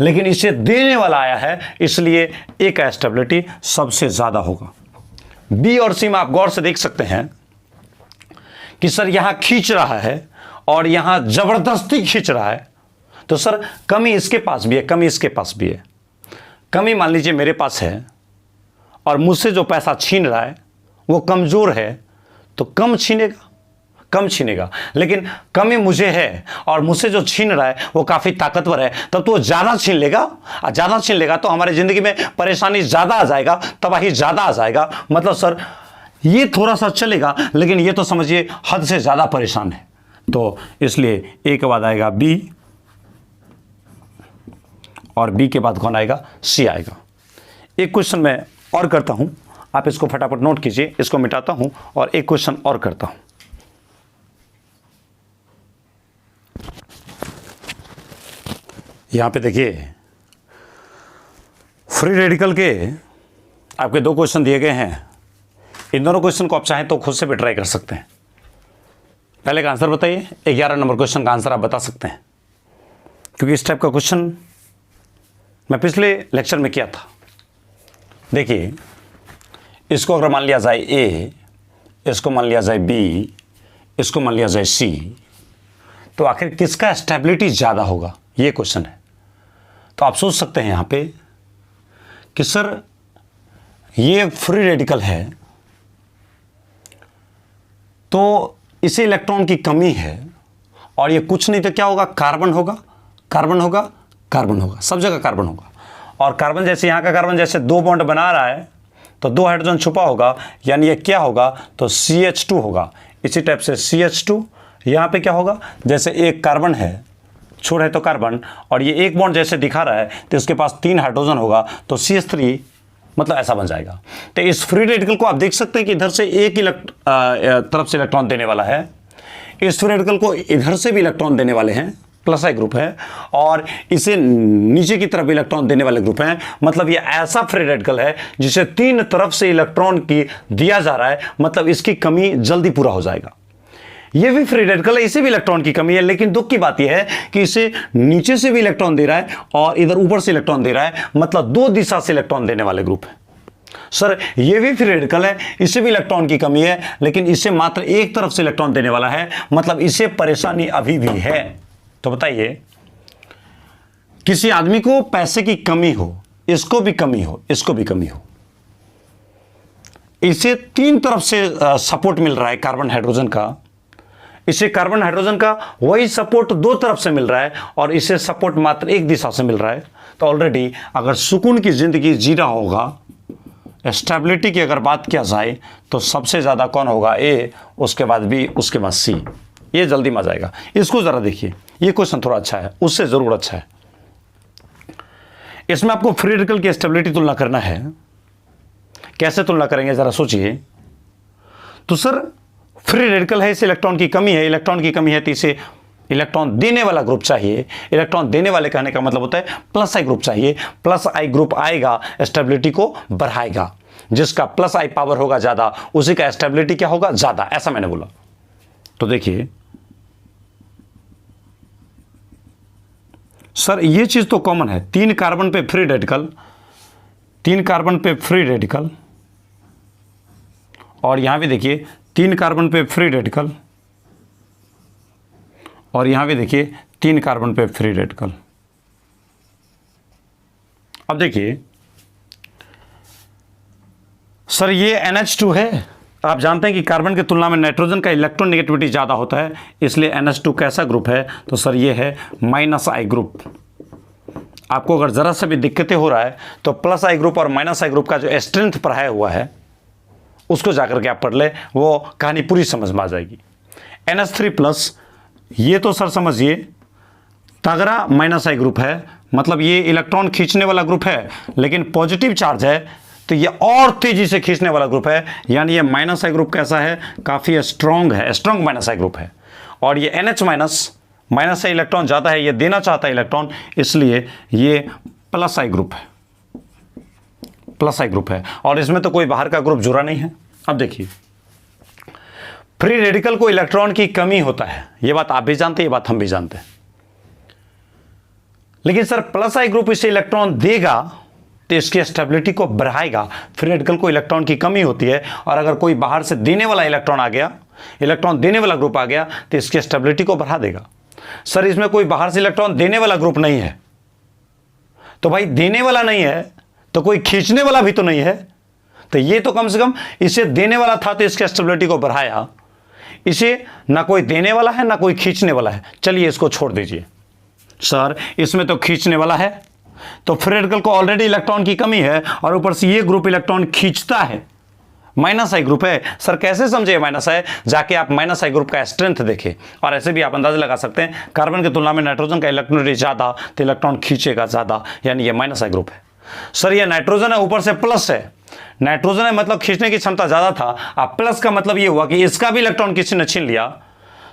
लेकिन इसे देने वाला आया है, इसलिए ए का स्टेबिलिटी सबसे ज्यादा होगा। बी और सी में आप गौर से देख सकते हैं कि सर यहां खींच रहा है और यहां जबरदस्ती खींच रहा है, तो सर कमी इसके पास भी है, कमी इसके पास भी है। कमी मान लीजिए मेरे पास है और मुझसे जो पैसा छीन रहा है वो कमजोर है, तो कम छीनेगा, लेकिन कमी मुझे है और मुझसे जो छीन रहा है वो काफी ताकतवर है, तब तो वो ज्यादा छीन लेगा, और ज्यादा छीन लेगा तो हमारी जिंदगी में परेशानी ज्यादा आ जाएगा, तबाही ज्यादा आ जाएगा। मतलब सर ये थोड़ा सा चलेगा, लेकिन ये तो समझिए हद से ज्यादा परेशान है। तो इसलिए ए के बाद आएगा बी, और बी के बाद कौन आएगा, सी आएगा। एक क्वेश्चन मैं और करता हूं, आप इसको फटाफट नोट कीजिए, इसको मिटाता हूं और एक क्वेश्चन और करता हूं। यहां पे देखिए फ्री रेडिकल के आपके 2 क्वेश्चन दिए गए हैं। इन दोनों क्वेश्चन को आप चाहें तो खुद से भी ट्राई कर सकते हैं। पहले का आंसर बताइए, 11 नंबर क्वेश्चन का आंसर आप बता सकते हैं, क्योंकि इस टाइप का क्वेश्चन मैं पिछले लेक्चर में किया था। देखिए इसको अगर मान लिया जाए ए, इसको मान लिया जाए बी, इसको मान लिया जाए सी, तो आखिर किसका स्टेबिलिटी ज़्यादा होगा, ये क्वेश्चन है। तो आप सोच सकते हैं यहाँ पे कि सर ये फ्री रेडिकल है, तो इसे इलेक्ट्रॉन की कमी है और ये कुछ नहीं तो क्या होगा, कार्बन होगा, कार्बन होगा, कार्बन होगा, सब जगह कार्बन होगा। और कार्बन जैसे यहाँ का कार्बन जैसे 2 बॉन्ड बना रहा है तो 2 हाइड्रोजन छुपा होगा, यानी ये क्या होगा, तो CH2 होगा। इसी टाइप से CH2 यहाँ पे क्या होगा, जैसे एक कार्बन है, छोड़ है तो कार्बन, और ये एक बॉन्ड जैसे दिखा रहा है तो इसके पास 3 हाइड्रोजन होगा तो CH3, मतलब ऐसा बन जाएगा। तो इस फ्री रेडिकल को आप देख सकते हैं कि इधर से एक तरफ से इलेक्ट्रॉन देने वाला है, इस फ्री रेडिकल को इधर से भी इलेक्ट्रॉन देने वाले हैं, प्लस आई ग्रुप है, और इसे नीचे की तरफ इलेक्ट्रॉन देने वाले ग्रुप हैं। मतलब ये ऐसा फ्री रेडिकल है जिसे 3 तरफ से इलेक्ट्रॉन की दिया जा रहा है, मतलब इसकी कमी जल्दी पूरा हो जाएगा। ये भी फ्री रेडिकल है, इसे भी इलेक्ट्रॉन की कमी है, लेकिन दुख की बात यह है कि इसे नीचे से भी इलेक्ट्रॉन दे रहा है और इधर ऊपर से इलेक्ट्रॉन दे रहा है, मतलब 2 दिशा से इलेक्ट्रॉन देने वाले ग्रुप है। सर ये भी फ्री रेडिकल है, इसे भी इलेक्ट्रॉन की कमी है, लेकिन इसे मात्र एक तरफ से इलेक्ट्रॉन देने वाला है, मतलब इसे परेशानी अभी भी है। तो बताइए, किसी आदमी को पैसे की कमी हो, इसको भी कमी हो, इसको भी कमी हो, इसे 3 तरफ से सपोर्ट मिल रहा है कार्बन हाइड्रोजन का, इसे कार्बन हाइड्रोजन का वही सपोर्ट 2 तरफ से मिल रहा है और इसे सपोर्ट मात्र एक दिशा से मिल रहा है। तो ऑलरेडी अगर सुकून की जिंदगी जी रहा होगा, स्टेबिलिटी की अगर बात किया जाए तो सबसे ज़्यादा कौन होगा, ए, उसके बाद बी, उसके बाद सी। ये जल्दी मजा आएगा। इसको ज़रा देखिए, ये क्वेश्चन थोड़ा अच्छा है, उससे ज़रूर अच्छा है। इसमें आपको फ्री रेडिकल की स्टेबिलिटी तुलना करना है। कैसे तुलना करेंगे ज़रा सोचिए। तो सर फ्री रेडिकल है, इसे इलेक्ट्रॉन की कमी है, इलेक्ट्रॉन की कमी है तो इसे इलेक्ट्रॉन देने वाला ग्रुप चाहिए। इलेक्ट्रॉन देने वाले कहने का मतलब होता है प्लस आई ग्रुप चाहिए। प्लस आई ग्रुप आएगा, स्टेबिलिटी को बढ़ाएगा। जिसका प्लस आई पावर होगा ज़्यादा, उसी का स्टेबिलिटी क्या होगा, ज़्यादा, ऐसा मैंने बोला। तो देखिए सर, ये चीज़ तो कॉमन है, 3 कार्बन पे फ्री रेडिकल, 3 कार्बन पे फ्री रेडिकल, और यहां भी देखिए 3 कार्बन पे फ्री रेडिकल, और यहां भी देखिए 3 कार्बन पे फ्री रेडिकल। अब देखिए सर, ये NH2 है। आप जानते हैं कि कार्बन की तुलना में नाइट्रोजन का इलेक्ट्रॉन नेगेटिविटी ज़्यादा होता है, इसलिए NH2 कैसा ग्रुप है, तो सर ये है माइनस आई ग्रुप। आपको अगर ज़रा सा भी दिक्कतें हो रहा है तो प्लस आई ग्रुप और माइनस आई ग्रुप का जो स्ट्रेंथ पढ़ाया हुआ है उसको जाकर के आप पढ़ ले, वो कहानी पूरी समझ में आ जाएगी। NH3+, ये तो सर समझिए तगड़ा माइनस आई ग्रुप है, मतलब ये इलेक्ट्रॉन खींचने वाला ग्रुप है, लेकिन पॉजिटिव चार्ज है तो ये और तेजी से खींचने वाला ग्रुप है। यानी ये माइनस आई ग्रुप कैसा है, काफ़ी स्ट्रॉन्ग है, स्ट्रॉन्ग माइनस आई ग्रुप है। और ये NH-, माइनस से इलेक्ट्रॉन ज़्यादा है, ये देना चाहता है इलेक्ट्रॉन, इसलिए ये प्लस आई ग्रुप है, प्लस आई ग्रुप है। और इसमें तो कोई बाहर का ग्रुप जुड़ा नहीं है। अब देखिए, फ्री रेडिकल को इलेक्ट्रॉन की कमी होता है, ये बात आप भी जानते हैं, ये बात हम भी जानते हैं। लेकिन सर प्लस आई ग्रुप इसे इलेक्ट्रॉन देगा तो इसकी स्टेबिलिटी को बढ़ाएगा। फ्री रेडिकल को इलेक्ट्रॉन की कमी होती है, और अगर कोई बाहर से देने वाला इलेक्ट्रॉन आ गया, इलेक्ट्रॉन देने वाला ग्रुप आ गया, तो इसकी स्टेबिलिटी को बढ़ा देगा। सर इसमें कोई बाहर से इलेक्ट्रॉन देने वाला ग्रुप नहीं है, तो भाई देने वाला नहीं है तो कोई खींचने वाला भी तो नहीं है, तो ये तो कम से कम इसे देने वाला था तो इसकी स्टेबिलिटी को बढ़ाया। इसे ना कोई देने वाला है ना कोई खींचने वाला है, चलिए इसको छोड़ दीजिए। सर इसमें तो खींचने वाला है, तो फ्री रेडिकल को ऑलरेडी इलेक्ट्रॉन की कमी है और ऊपर से ये ग्रुप इलेक्ट्रॉन खींचता है, माइनस आई ग्रुप है। सर कैसे समझे माइनस है, जाके आप माइनस आई ग्रुप का स्ट्रेंथ देखें। और ऐसे भी आप अंदाजा लगा सकते हैं, कार्बन की तुलना में नाइट्रोजन का इलेक्ट्रॉन ज़्यादा तो इलेक्ट्रॉन खींचेगा ज़्यादा, यानी ये माइनस आई ग्रुप है। सर ये नाइट्रोजन है, ऊपर से प्लस है, नाइट्रोजन है मतलब खींचने की क्षमता ज़्यादा था, अब प्लस का मतलब ये हुआ कि इसका भी इलेक्ट्रॉन किसी ने छीन लिया,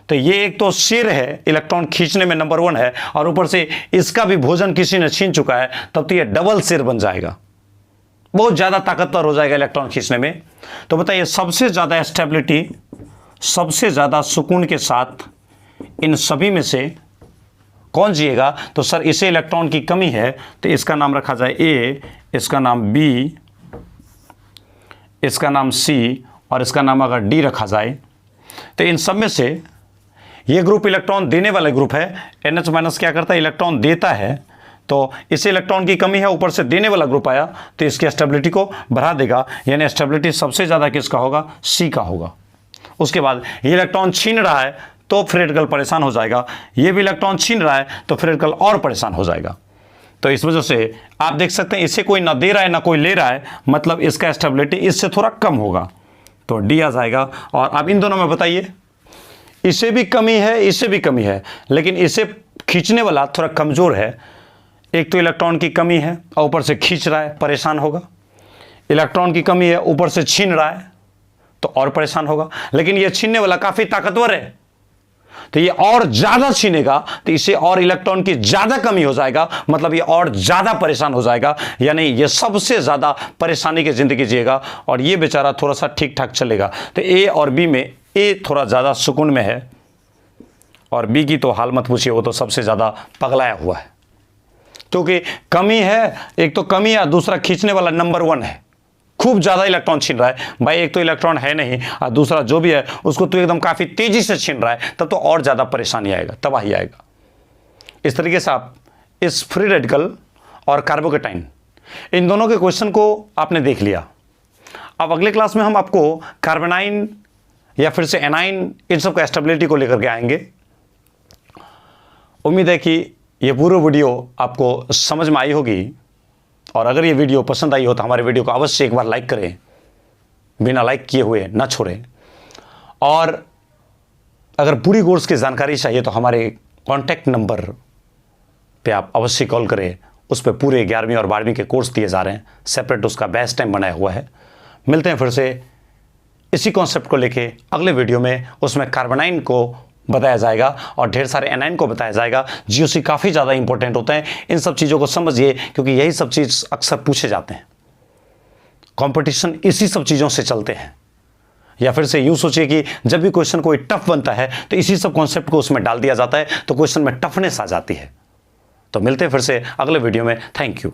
तो ये एक तो शेर है, इलेक्ट्रॉन खींचने में नंबर 1 है, और ऊपर से इसका भी भोजन किसी ने छीन चुका है, तब तो ये डबल शेर बन जाएगा, बहुत ज़्यादा ताकतवर हो जाएगा इलेक्ट्रॉन खींचने में। तो बताइए सबसे ज़्यादा स्टेबिलिटी, सबसे ज़्यादा सुकून के साथ इन सभी में से कौन जिएगा, तो सर इसे इलेक्ट्रॉन की कमी है तो इसका नाम रखा जाए ए, इसका नाम बी, इसका नाम सी, और इसका नाम अगर डी रखा जाए, तो इन सब में से ये ग्रुप इलेक्ट्रॉन देने वाला ग्रुप है। NH- क्या करता है, इलेक्ट्रॉन देता है, तो इसे इलेक्ट्रॉन की कमी है, ऊपर से देने वाला ग्रुप आया तो इसकी स्टेबिलिटी को बढ़ा देगा, यानी स्टेबिलिटी सबसे ज़्यादा किसका होगा, सी का होगा। उसके बाद ये इलेक्ट्रॉन छीन रहा है तो फ्री रेडिकल परेशान हो जाएगा, ये भी इलेक्ट्रॉन छीन रहा है तो फ्री रेडिकल और परेशान हो जाएगा। तो इस वजह से आप देख सकते हैं इसे कोई ना दे रहा है ना कोई ले रहा है, मतलब इसका स्टेबिलिटी इससे थोड़ा कम होगा, तो डी आ जाएगा। और अब इन दोनों में बताइए, इसे भी कमी है इसे भी कमी है, लेकिन इसे खींचने वाला थोड़ा कमज़ोर है। एक तो इलेक्ट्रॉन की कमी है और ऊपर से खींच रहा है, परेशान होगा। इलेक्ट्रॉन की कमी है, ऊपर से छीन रहा है तो और परेशान होगा। लेकिन ये छीनने वाला काफ़ी ताकतवर है, तो ये और ज़्यादा छीनेगा तो इसे और इलेक्ट्रॉन की ज़्यादा कमी हो जाएगा, मतलब ये और ज़्यादा परेशान हो जाएगा, यानी ये सबसे ज़्यादा परेशानी की ज़िंदगी जिएगा और ये बेचारा थोड़ा सा ठीक ठाक चलेगा। तो ए और बी में ए थोड़ा ज़्यादा सुकून में है और बी की तो हाल मत पूछिए, वो तो सबसे ज़्यादा पगलाया हुआ है, क्योंकि कमी है, एक तो कमी है, दूसरा खींचने वाला नंबर 1 है, खूब ज़्यादा इलेक्ट्रॉन छीन रहा है। भाई एक तो इलेक्ट्रॉन है नहीं और दूसरा जो भी है उसको तो एकदम काफ़ी तेज़ी से छीन रहा है, तब तो और ज़्यादा परेशानी आएगा, तबाही आएगा। इस तरीके से आप इस फ्री रेडिकल और कार्बोकेटाइन इन दोनों के क्वेश्चन को आपने देख लिया। अब अगले क्लास में हम आपको कार्बोनाइन या फिर से एनाइन इन सब का स्टेबिलिटी को लेकर के आएंगे। उम्मीद है कि ये पूरा वीडियो आपको समझ में आई होगी, और अगर ये वीडियो पसंद आई हो तो हमारे वीडियो को अवश्य एक बार लाइक करें, बिना लाइक किए हुए ना छोड़ें। और अगर पूरी कोर्स की जानकारी चाहिए तो हमारे कॉन्टैक्ट नंबर पे आप अवश्य कॉल करें, उस पर पूरे 11वीं और 12वीं के कोर्स दिए जा रहे हैं, सेपरेट उसका बैच टाइम बनाया हुआ है। मिलते हैं फिर से इसी कॉन्सेप्ट को लेके अगले वीडियो में, उसमें कार्बोनाइन को बताया जाएगा और ढेर सारे एनाइन को बताया जाएगा। जीओसी काफ़ी ज़्यादा इंपॉर्टेंट होते हैं, इन सब चीज़ों को समझिए, क्योंकि यही सब चीज़ अक्सर पूछे जाते हैं। कंपटीशन इसी सब चीज़ों से चलते हैं। या फिर से यूँ सोचिए कि जब भी क्वेश्चन कोई टफ बनता है तो इसी सब कॉन्सेप्ट को उसमें डाल दिया जाता है, तो क्वेश्चन में टफनेस आ जाती है। तो मिलते हैं फिर से अगले वीडियो में। Thank you.